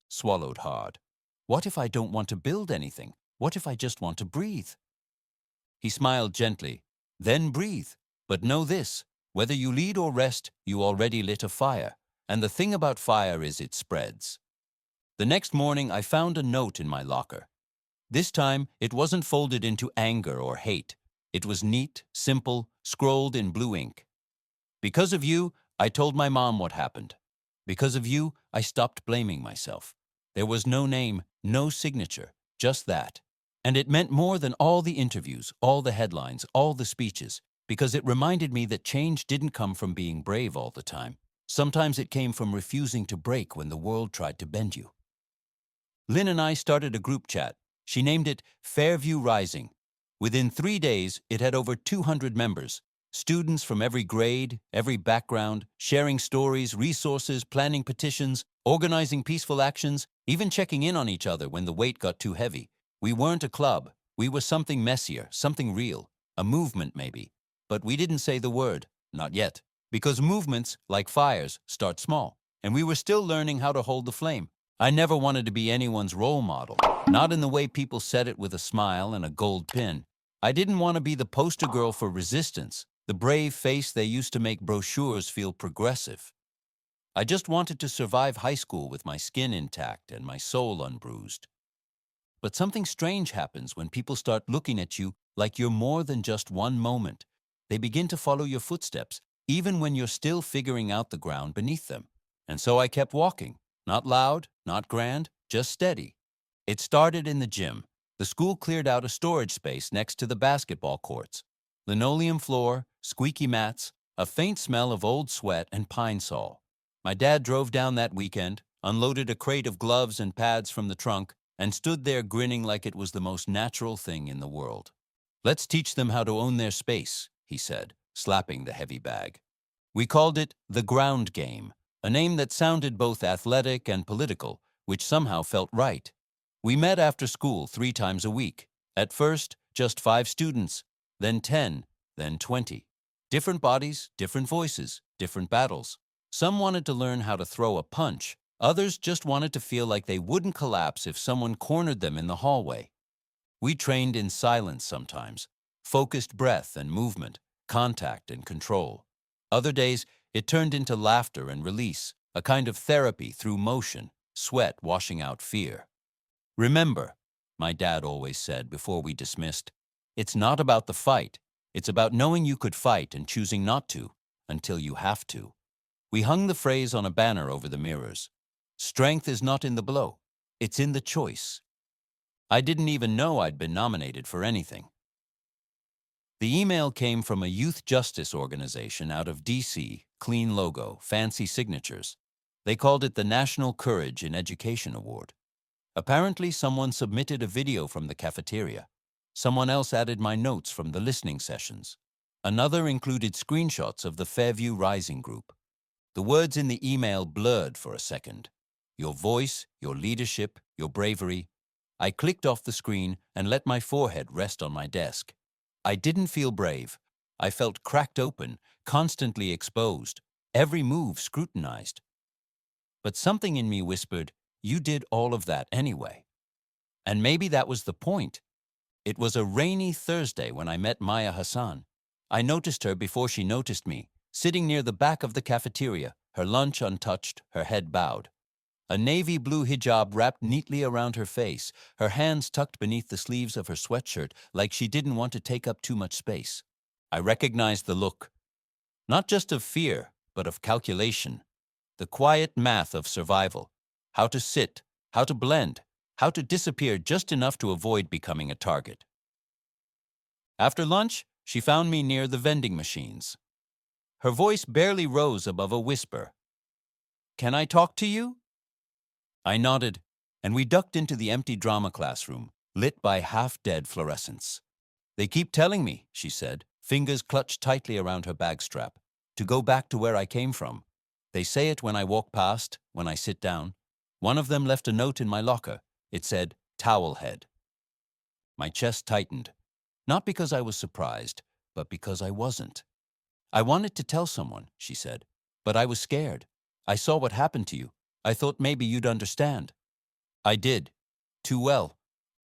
Swallowed hard. What if I don't want to build anything? What if I just want to breathe? He smiled gently. Then breathe. But know this, whether you lead or rest, you already lit a fire. And the thing about fire is it spreads. The next morning, I found a note in my locker. This time, it wasn't folded into anger or hate. It was neat, simple, scrolled in blue ink. Because of you, I told my mom what happened. Because of you, I stopped blaming myself. There was no name, no signature, just that. And it meant more than all the interviews, all the headlines, all the speeches, because it reminded me that change didn't come from being brave all the time. Sometimes it came from refusing to break when the world tried to bend you. Lynn and I started a group chat. She named it Fairview Rising. Within 3 days, it had over 200 members, students from every grade, every background, sharing stories, resources, planning petitions, organizing peaceful actions, even checking in on each other when the weight got too heavy. We weren't a club. We were something messier, something real, a movement maybe. But we didn't say the word, not yet, because movements, like fires, start small, and we were still learning how to hold the flame. I never wanted to be anyone's role model, not in the way people said it with a smile and a gold pin. I didn't want to be the poster girl for resistance, the brave face they used to make brochures feel progressive. I just wanted to survive high school with my skin intact and my soul unbruised. But something strange happens when people start looking at you like you're more than just one moment. They begin to follow your footsteps, even when you're still figuring out the ground beneath them. And so I kept walking. Not loud, not grand, just steady. It started in the gym. The school cleared out a storage space next to the basketball courts. Linoleum floor, squeaky mats, a faint smell of old sweat and pine sol. My dad drove down that weekend, unloaded a crate of gloves and pads from the trunk, and stood there grinning like it was the most natural thing in the world. Let's teach them how to own their space, he said, slapping the heavy bag. We called it the ground game, a name that sounded both athletic and political, which somehow felt right. We met after school 3 times a week. At first, just 5 students, then 10, then 20. Different bodies, different voices, different battles. Some wanted to learn how to throw a punch. Others just wanted to feel like they wouldn't collapse if someone cornered them in the hallway. We trained in silence sometimes, focused breath and movement, contact and control. Other days, it turned into laughter and release, a kind of therapy through motion, sweat washing out fear. Remember, my dad always said before we dismissed, it's not about the fight. It's about knowing you could fight and choosing not to, until you have to. We hung the phrase on a banner over the mirrors. Strength is not in the blow. It's in the choice. I didn't even know I'd been nominated for anything. The email came from a youth justice organization out of D.C., clean logo, fancy signatures. They called it the National Courage in Education Award. Apparently, someone submitted a video from the cafeteria. Someone else added my notes from the listening sessions. Another included screenshots of the Fairview Rising group. The words in the email blurred for a second. Your voice, your leadership, your bravery. I clicked off the screen and let my forehead rest on my desk. I didn't feel brave. I felt cracked open, constantly exposed, every move scrutinized. But something in me whispered, you did all of that anyway. And maybe that was the point. It was a rainy Thursday when I met Maya Hassan. I noticed her before she noticed me, sitting near the back of the cafeteria, her lunch untouched, her head bowed. A navy blue hijab wrapped neatly around her face, her hands tucked beneath the sleeves of her sweatshirt like she didn't want to take up too much space. I recognized the look, not just of fear, but of calculation. The quiet math of survival. How to sit, how to blend, how to disappear just enough to avoid becoming a target. After lunch, she found me near the vending machines. Her voice barely rose above a whisper. Can I talk to you? I nodded, and we ducked into the empty drama classroom, lit by half-dead fluorescents. They keep telling me, she said, fingers clutched tightly around her bag strap, to go back to where I came from. They say it when I walk past, when I sit down. One of them left a note in my locker. It said, "Towel head." My chest tightened, not because I was surprised, but because I wasn't. I wanted to tell someone, she said, but I was scared. I saw what happened to you. I thought maybe you'd understand. I did. Too well.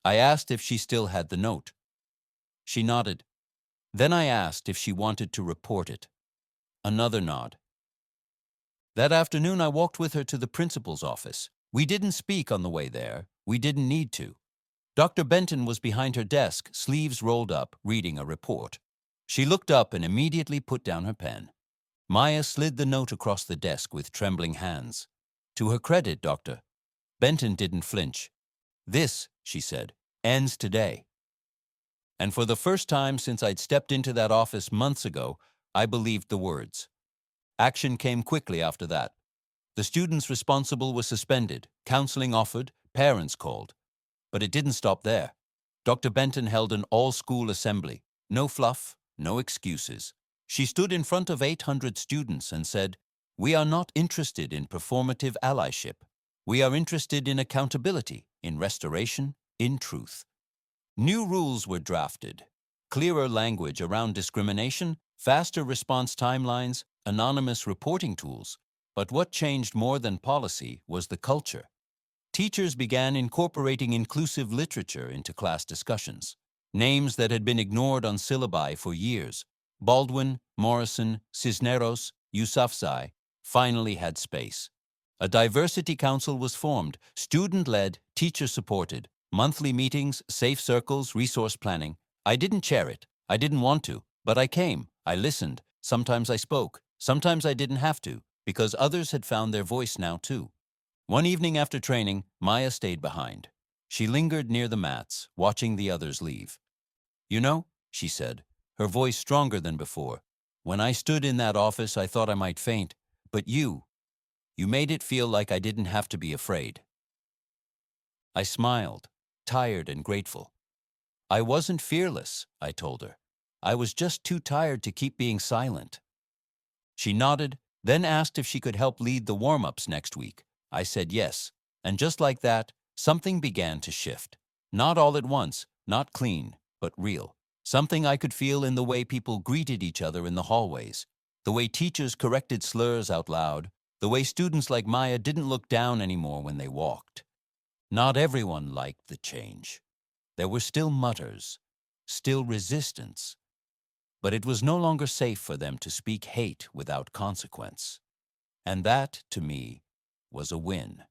I asked if she still had the note. She nodded. Then I asked if she wanted to report it. Another nod. That afternoon I walked with her to the principal's office. We didn't speak on the way there. We didn't need to. Dr. Benton was behind her desk, sleeves rolled up, reading a report. She looked up and immediately put down her pen. Maya slid the note across the desk with trembling hands. To her credit, Doctor. Benton didn't flinch. This, she said, ends today. And for the first time since I'd stepped into that office months ago, I believed the words. Action came quickly after that. The students responsible were suspended, counseling offered, parents called. But it didn't stop there. Dr. Benton held an all-school assembly. No fluff, no excuses. She stood in front of 800 students and said, "We are not interested in performative allyship. We are interested in accountability, in restoration, in truth." New rules were drafted. Clearer language around discrimination, faster response timelines, anonymous reporting tools. But what changed more than policy was the culture. Teachers began incorporating inclusive literature into class discussions. Names that had been ignored on syllabi for years, Baldwin, Morrison, Cisneros, Yousafzai, finally had space. A diversity council was formed, student-led, teacher-supported, monthly meetings, safe circles, resource planning. I didn't chair it. I didn't want to, but I came. I listened. Sometimes I spoke. Sometimes I didn't have to, because others had found their voice now too. One evening after training, Maya stayed behind. She lingered near the mats, watching the others leave. "You know," she said, her voice stronger than before, "when I stood in that office, I thought I might faint. But you made it feel like I didn't have to be afraid." I smiled, tired and grateful. I wasn't fearless, I told her. I was just too tired to keep being silent. She nodded, then asked if she could help lead the warm-ups next week. I said yes, and just like that, something began to shift. Not all at once, not clean, but real. Something I could feel in the way people greeted each other in the hallways, the way teachers corrected slurs out loud, the way students like Maya didn't look down anymore when they walked. Not everyone liked the change. There were still mutters, still resistance, but it was no longer safe for them to speak hate without consequence. And that, to me, was a win.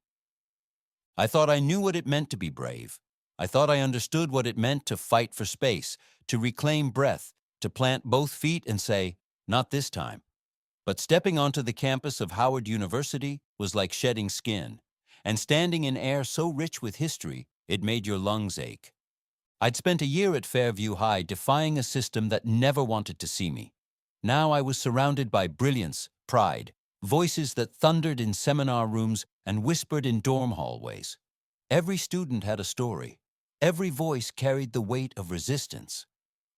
I thought I knew what it meant to be brave. I thought I understood what it meant to fight for space, to reclaim breath, to plant both feet and say, "Not this time." But stepping onto the campus of Howard University was like shedding skin, and standing in air so rich with history, it made your lungs ache. I'd spent a year at Fairview High defying a system that never wanted to see me. Now I was surrounded by brilliance, pride, voices that thundered in seminar rooms and whispered in dorm hallways. Every student had a story. Every voice carried the weight of resistance.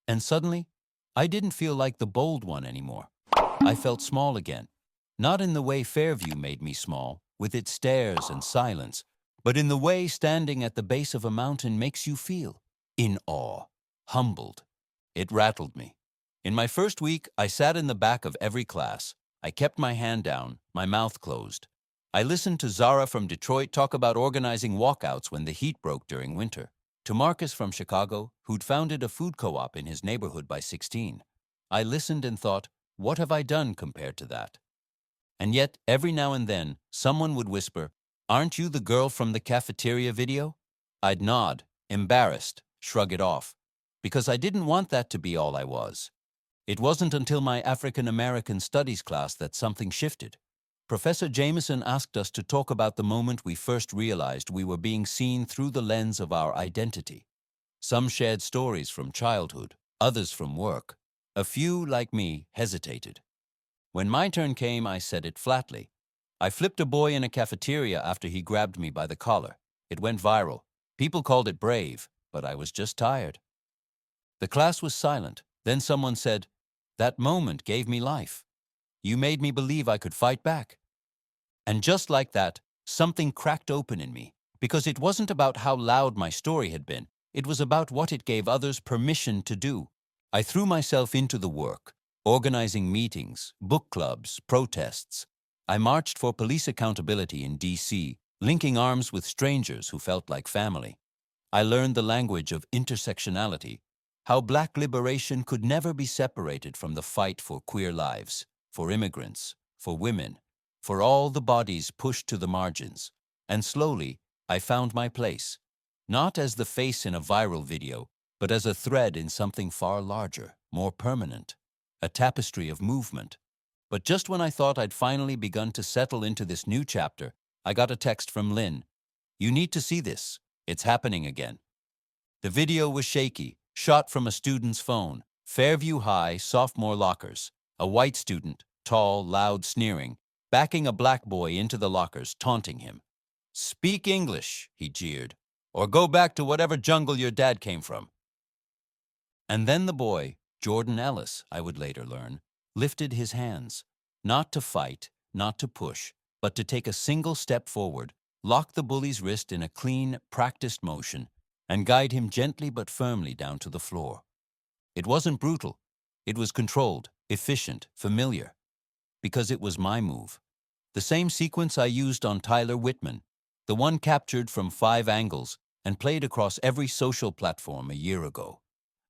And suddenly, I didn't feel like the bold one anymore. I felt small again. Not in the way Fairview made me small, with its stairs and silence, but in the way standing at the base of a mountain makes you feel. In awe, humbled. It rattled me. In my first week, I sat in the back of every class. I kept my hand down, my mouth closed. I listened to Zara from Detroit talk about organizing walkouts when the heat broke during winter. To Marcus from Chicago, who'd founded a food co-op in his neighborhood by 16. I listened and thought, what have I done compared to that? And yet, every now and then, someone would whisper, "Aren't you the girl from the cafeteria video?" I'd nod, embarrassed, shrug it off, because I didn't want that to be all I was. It wasn't until my African American Studies class that something shifted. Professor Jameson asked us to talk about the moment we first realized we were being seen through the lens of our identity. Some shared stories from childhood, others from work. A few, like me, hesitated. When my turn came, I said it flatly. I flipped a boy in a cafeteria after he grabbed me by the collar. It went viral. People called it brave, but I was just tired. The class was silent. Then someone said, "That moment gave me life. You made me believe I could fight back." And just like that, something cracked open in me, because it wasn't about how loud my story had been. It was about what it gave others permission to do. I threw myself into the work, organizing meetings, book clubs, protests. I marched for police accountability in D.C., linking arms with strangers who felt like family. I learned the language of intersectionality, how Black liberation could never be separated from the fight for queer lives, for immigrants, for women, for all the bodies pushed to the margins. And slowly, I found my place, not as the face in a viral video, but as a thread in something far larger, more permanent, a tapestry of movement. But just when I thought I'd finally begun to settle into this new chapter, I got a text from Lynn. "You need to see this. It's happening again." The video was shaky, shot from a student's phone. Fairview High, sophomore lockers. A white student, tall, loud, sneering, backing a black boy into the lockers, taunting him. "Speak English," he jeered, "or go back to whatever jungle your dad came from." And then the boy, Jordan Ellis, I would later learn, lifted his hands, not to fight, not to push, but to take a single step forward, lock the bully's wrist in a clean, practiced motion, and guide him gently but firmly down to the floor. It wasn't brutal. It was controlled, efficient, familiar, because it was my move. The same sequence I used on Tyler Whitman, the one captured from 5 angles and played across every social platform a year ago.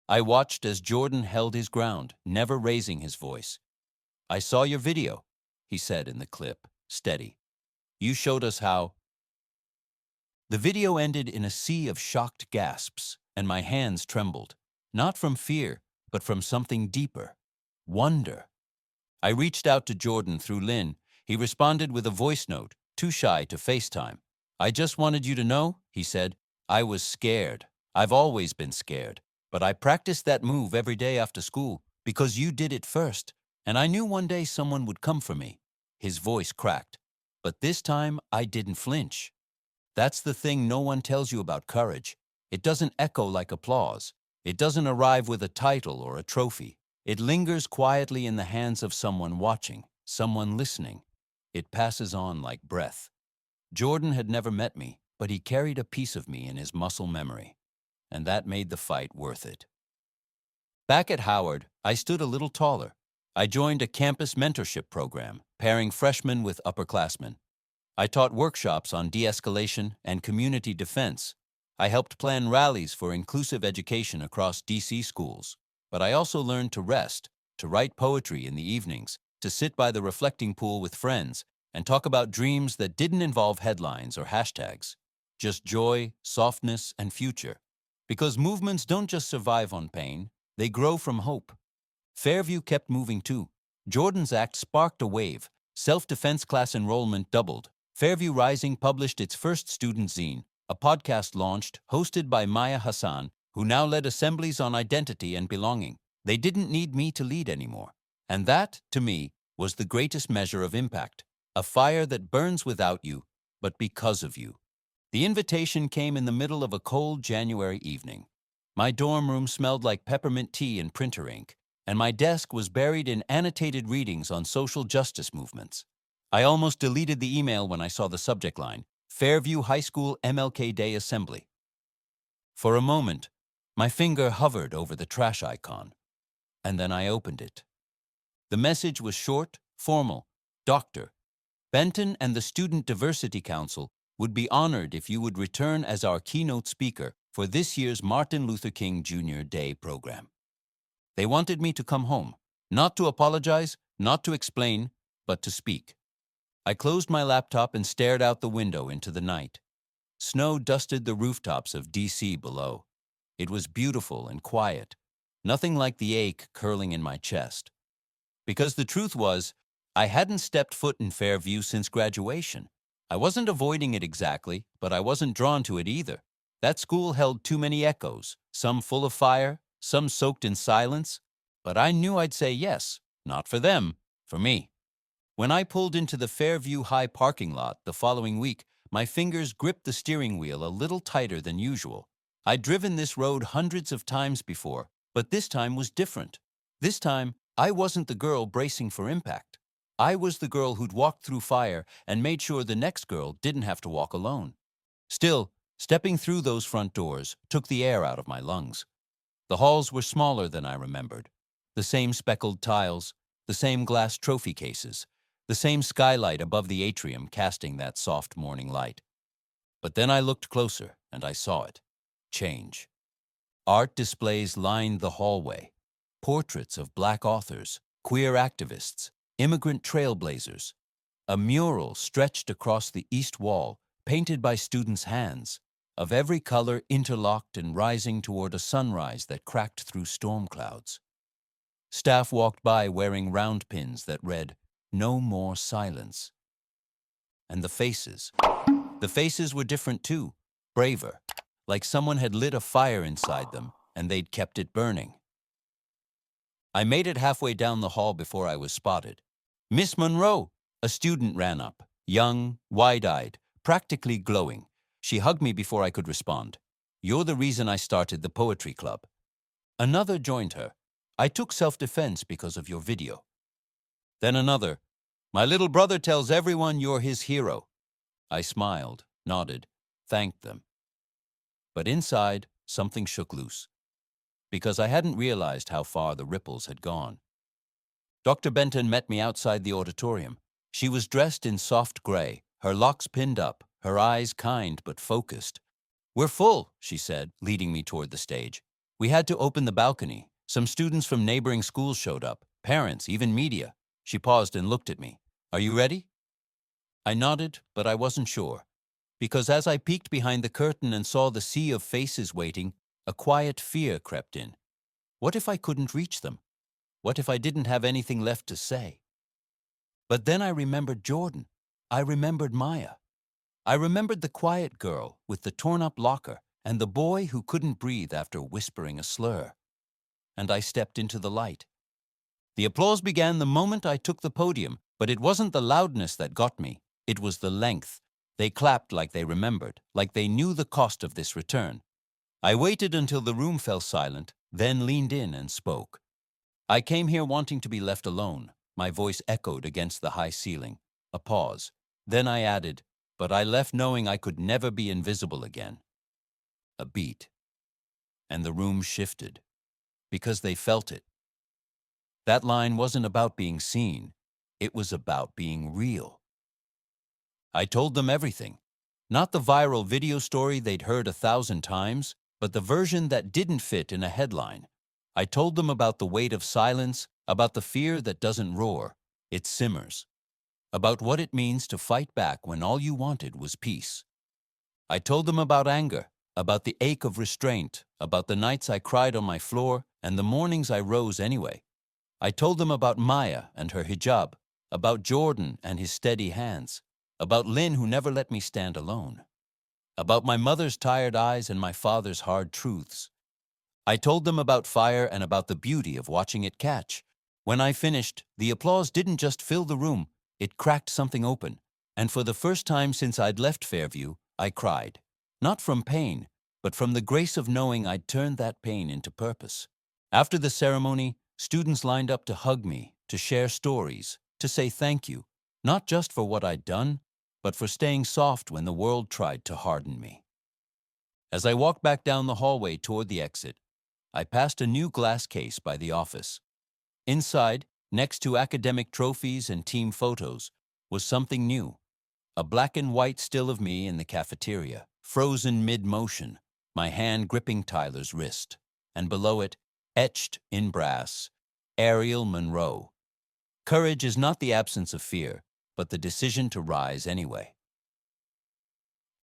I watched as Jordan held his ground, never raising his voice. "I saw your video," he said in the clip, steady. "You showed us how—" The video ended in a sea of shocked gasps, and my hands trembled, not from fear, but from something deeper, wonder. I reached out to Jordan through Lynn. He responded with a voice note, too shy to FaceTime. "I just wanted you to know," he said, "I was scared. I've always been scared. But I practiced that move every day after school because you did it first, and I knew one day someone would come for me." His voice cracked. "But this time, I didn't flinch." That's the thing no one tells you about courage. It doesn't echo like applause. It doesn't arrive with a title or a trophy. It lingers quietly in the hands of someone watching, someone listening. It passes on like breath. Jordan had never met me, but he carried a piece of me in his muscle memory, and that made the fight worth it. Back at Howard, I stood a little taller. I joined a campus mentorship program, pairing freshmen with upperclassmen. I taught workshops on de-escalation and community defense. I helped plan rallies for inclusive education across DC schools. But I also learned to rest, to write poetry in the evenings, to sit by the reflecting pool with friends, and talk about dreams that didn't involve headlines or hashtags. Just joy, softness, and future. Because movements don't just survive on pain, they grow from hope. Fairview kept moving too. Jordan's act sparked a wave. Self-defense class enrollment doubled. Fairview Rising published its first student zine. A podcast launched, hosted by Maya Hassan, who now led assemblies on identity and belonging. They didn't need me to lead anymore. And that, to me, was the greatest measure of impact. A fire that burns without you, but because of you. The invitation came in the middle of a cold January evening. My dorm room smelled like peppermint tea and printer ink, and my desk was buried in annotated readings on social justice movements. I almost deleted the email when I saw the subject line, Fairview High School MLK Day Assembly. For a moment, my finger hovered over the trash icon, and then I opened it. The message was short, formal. Dr. Benton and the Student Diversity Council would be honored if you would return as our keynote speaker for this year's Martin Luther King Jr. Day program. They wanted me to come home, not to apologize, not to explain, but to speak. I closed my laptop and stared out the window into the night. Snow dusted the rooftops of DC below. It was beautiful and quiet, nothing like the ache curling in my chest. Because the truth was, I hadn't stepped foot in Fairview since graduation. I wasn't avoiding it exactly, but I wasn't drawn to it either. That school held too many echoes, some full of fire, some soaked in silence. But I knew I'd say yes, not for them, for me. When I pulled into the Fairview High parking lot the following week, my fingers gripped the steering wheel a little tighter than usual. I'd driven this road hundreds of times before, but this time was different. This time, I wasn't the girl bracing for impact. I was the girl who'd walked through fire and made sure the next girl didn't have to walk alone. Still, stepping through those front doors took the air out of my lungs. The halls were smaller than I remembered. The same speckled tiles, the same glass trophy cases, the same skylight above the atrium casting that soft morning light. But then I looked closer and I saw it. Change. Art displays lined the hallway. Portraits of Black authors, queer activists, immigrant trailblazers. A mural stretched across the east wall, painted by students' hands, of every color interlocked and rising toward a sunrise that cracked through storm clouds. Staff walked by wearing round pins that read, "No more silence." And the faces were different too, braver, like someone had lit a fire inside them and they'd kept it burning. I made it halfway down the hall before I was spotted. "Miss Monroe!" A student ran up, young, wide-eyed, practically glowing. She hugged me before I could respond. "You're the reason I started the poetry club." Another joined her. "I took self-defense because of your video." Then another. "My little brother tells everyone you're his hero." I smiled, nodded, thanked them. But inside, something shook loose, because I hadn't realized how far the ripples had gone. Dr. Benton met me outside the auditorium. She was dressed in soft gray, her locks pinned up, her eyes kind but focused. "We're full," she said, leading me toward the stage. "We had to open the balcony. Some students from neighboring schools showed up, parents, even media." She paused and looked at me. "Are you ready?" I nodded, but I wasn't sure, because as I peeked behind the curtain and saw the sea of faces waiting, a quiet fear crept in. What if I couldn't reach them? What if I didn't have anything left to say? But then I remembered Jordan. I remembered Maya. I remembered the quiet girl with the torn-up locker and the boy who couldn't breathe after whispering a slur. And I stepped into the light. The applause began the moment I took the podium, but it wasn't the loudness that got me. It was the length. They clapped like they remembered, like they knew the cost of this return. I waited until the room fell silent, then leaned in and spoke. "I came here wanting to be left alone." My voice echoed against the high ceiling. A pause. Then I added, "But I left knowing I could never be invisible again." A beat. And the room shifted, because they felt it. That line wasn't about being seen. It was about being real. I told them everything. Not the viral video story they'd heard 1,000 times, but the version that didn't fit in a headline. I told them about the weight of silence, about the fear that doesn't roar, it simmers, about what it means to fight back when all you wanted was peace. I told them about anger, about the ache of restraint, about the nights I cried on my floor and the mornings I rose anyway. I told them about Maya and her hijab, about Jordan and his steady hands, about Lynn who never let me stand alone, about my mother's tired eyes and my father's hard truths. I told them about fire and about the beauty of watching it catch. When I finished, the applause didn't just fill the room, it cracked something open. And for the first time since I'd left Fairview, I cried. Not from pain, but from the grace of knowing I'd turned that pain into purpose. After the ceremony, students lined up to hug me, to share stories, to say thank you, not just for what I'd done, but for staying soft when the world tried to harden me. As I walked back down the hallway toward the exit, I passed a new glass case by the office. Inside, next to academic trophies and team photos, was something new. A black and white still of me in the cafeteria, frozen mid-motion, my hand gripping Tyler's wrist, and below it, etched in brass, Arielle Monroe. Courage is not the absence of fear, but the decision to rise anyway.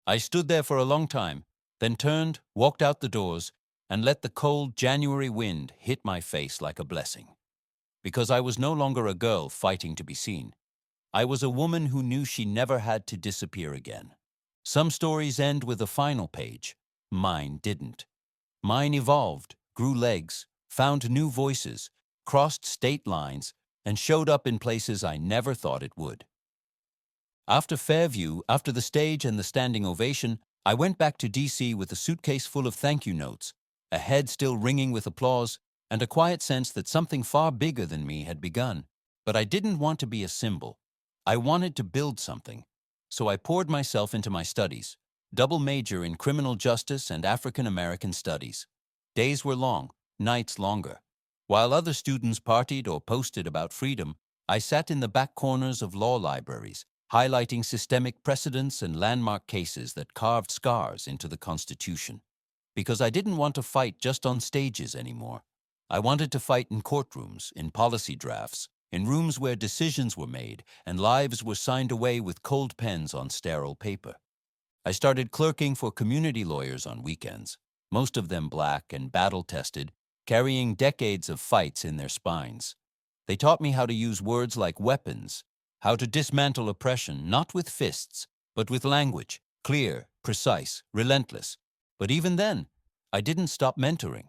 I stood there for a long time, then turned, walked out the doors, and let the cold January wind hit my face like a blessing. Because I was no longer a girl fighting to be seen. I was a woman who knew she never had to disappear again. Some stories end with a final page. Mine didn't. Mine evolved, grew legs, found new voices, crossed state lines, and showed up in places I never thought it would. After Fairview, after the stage and the standing ovation, I went back to D.C. with a suitcase full of thank you notes, a head still ringing with applause, and a quiet sense that something far bigger than me had begun. But I didn't want to be a symbol. I wanted to build something. So I poured myself into my studies, double major in criminal justice and African American studies. Days were long, nights longer. While other students partied or posted about freedom, I sat in the back corners of law libraries, highlighting systemic precedents and landmark cases that carved scars into the Constitution. Because I didn't want to fight just on stages anymore. I wanted to fight in courtrooms, in policy drafts, in rooms where decisions were made and lives were signed away with cold pens on sterile paper. I started clerking for community lawyers on weekends, most of them black and battle-tested, carrying decades of fights in their spines. They taught me how to use words like weapons, how to dismantle oppression not with fists, but with language, clear, precise, relentless. But even then, I didn't stop mentoring.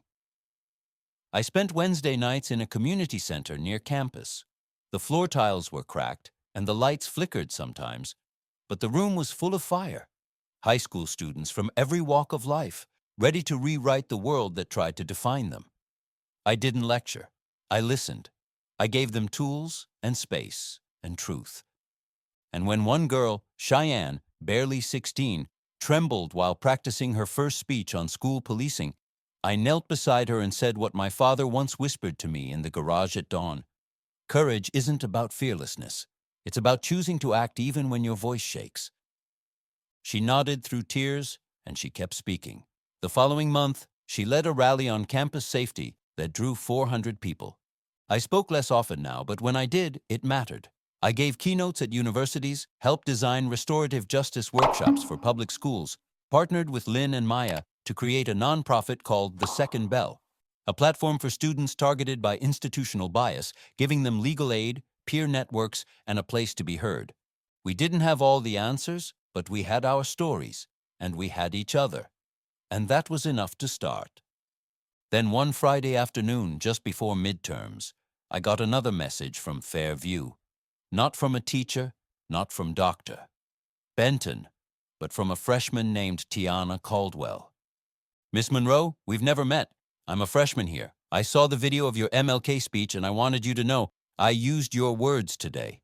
I spent Wednesday nights in a community center near campus. The floor tiles were cracked, and the lights flickered sometimes, but the room was full of fire. High school students from every walk of life, ready to rewrite the world that tried to define them. I didn't lecture. I listened. I gave them tools and space and truth. And when one girl, Cheyenne, barely 16, trembled while practicing her first speech on school policing, I knelt beside her and said what my father once whispered to me in the garage at dawn. Courage isn't about fearlessness. It's about choosing to act even when your voice shakes. She nodded through tears, and she kept speaking. The following month, she led a rally on campus safety that drew 400 people. I spoke less often now, but when I did, it mattered. I gave keynotes at universities, helped design restorative justice workshops for public schools, partnered with Lynn and Maya to create a nonprofit called The Second Bell, a platform for students targeted by institutional bias, giving them legal aid, peer networks, and a place to be heard. We didn't have all the answers, but we had our stories, and we had each other. And that was enough to start. Then one Friday afternoon, just before midterms, I got another message from Fairview. Not from a teacher, not from Dr. Benton, but from a freshman named Tiana Caldwell. Miss Monroe, we've never met. I'm a freshman here. I saw the video of your MLK speech and I wanted you to know I used your words today.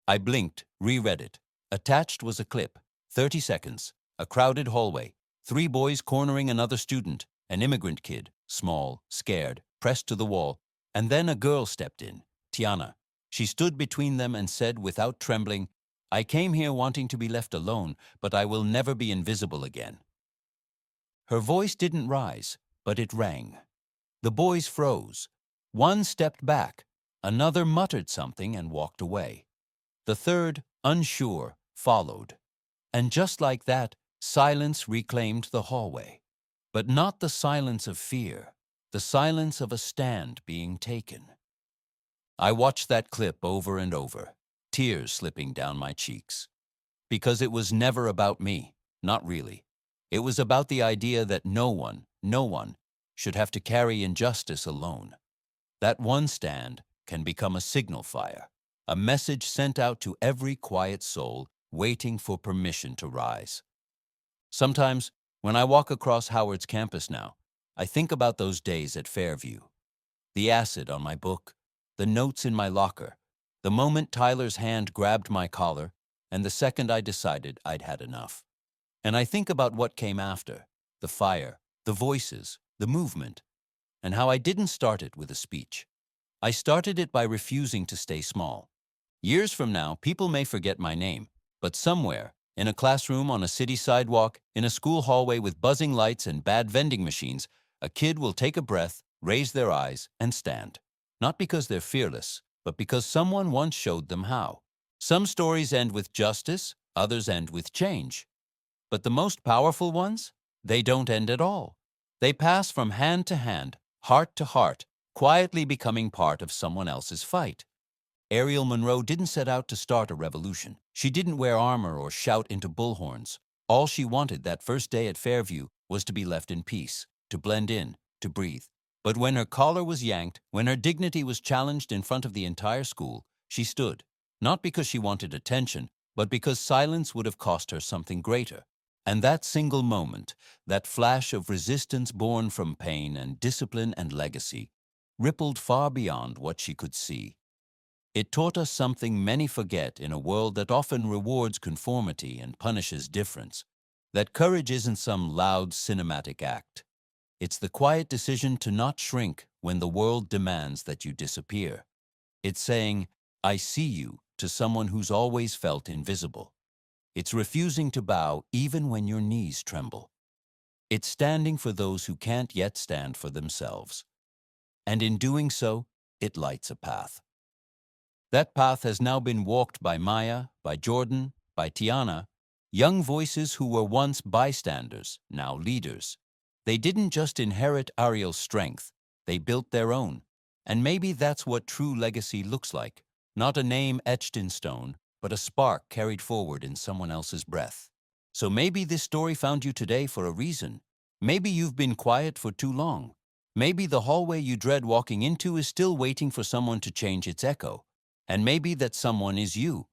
I blinked, reread it. Attached was a clip, 30 seconds, a crowded hallway, 3 boys cornering another student, an immigrant kid, small, scared, pressed to the wall, and then a girl stepped in, Tiana. She stood between them and said without trembling, I came here wanting to be left alone, but I will never be invisible again. Her voice didn't rise, but it rang. The boys froze. One stepped back. Another muttered something and walked away. The third, unsure, followed. And just like that, silence reclaimed the hallway. But not the silence of fear, the silence of a stand being taken. I watched that clip over and over, tears slipping down my cheeks. Because it was never about me, not really. It was about the idea that no one should have to carry injustice alone. That one stand can become a signal fire, a message sent out to every quiet soul waiting for permission to rise. Sometimes, when I walk across Howard's campus now, I think about those days at Fairview. The acid on my book, the notes in my locker, the moment Tyler's hand grabbed my collar, and the second I decided I'd had enough. And I think about what came after, the fire, the voices, the movement, and how I didn't start it with a speech. I started it by refusing to stay small. Years from now, people may forget my name, but somewhere, in a classroom on a city sidewalk, in a school hallway with buzzing lights and bad vending machines, a kid will take a breath, raise their eyes, and stand. Not because they're fearless, but because someone once showed them how. Some stories end with justice, others end with change. But the most powerful ones? They don't end at all. They pass from hand to hand, heart to heart, quietly becoming part of someone else's fight. Arielle Monroe didn't set out to start a revolution. She didn't wear armor or shout into bullhorns. All she wanted that first day at Fairview was to be left in peace, to blend in, to breathe. But when her collar was yanked, when her dignity was challenged in front of the entire school, she stood, not because she wanted attention, but because silence would have cost her something greater. And that single moment, that flash of resistance born from pain and discipline and legacy, rippled far beyond what she could see. It taught us something many forget in a world that often rewards conformity and punishes difference, that courage isn't some loud cinematic act. It's the quiet decision to not shrink when the world demands that you disappear. It's saying, "I see you," to someone who's always felt invisible. It's refusing to bow even when your knees tremble. It's standing for those who can't yet stand for themselves. And in doing so, it lights a path. That path has now been walked by Maya, by Jordan, by Tiana, young voices who were once bystanders, now leaders. They didn't just inherit Ariel's strength, they built their own. And maybe that's what true legacy looks like. Not a name etched in stone, but a spark carried forward in someone else's breath. So maybe this story found you today for a reason. Maybe you've been quiet for too long. Maybe the hallway you dread walking into is still waiting for someone to change its echo. And maybe that someone is you.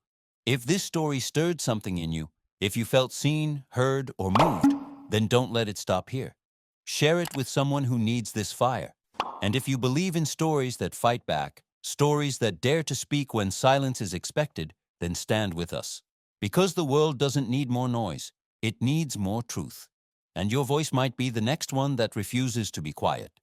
If this story stirred something in you, if you felt seen, heard, or moved, then don't let it stop here. Share it with someone who needs this fire. And if you believe in stories that fight back, stories that dare to speak when silence is expected, then stand with us. Because the world doesn't need more noise, it needs more truth. And your voice might be the next one that refuses to be quiet.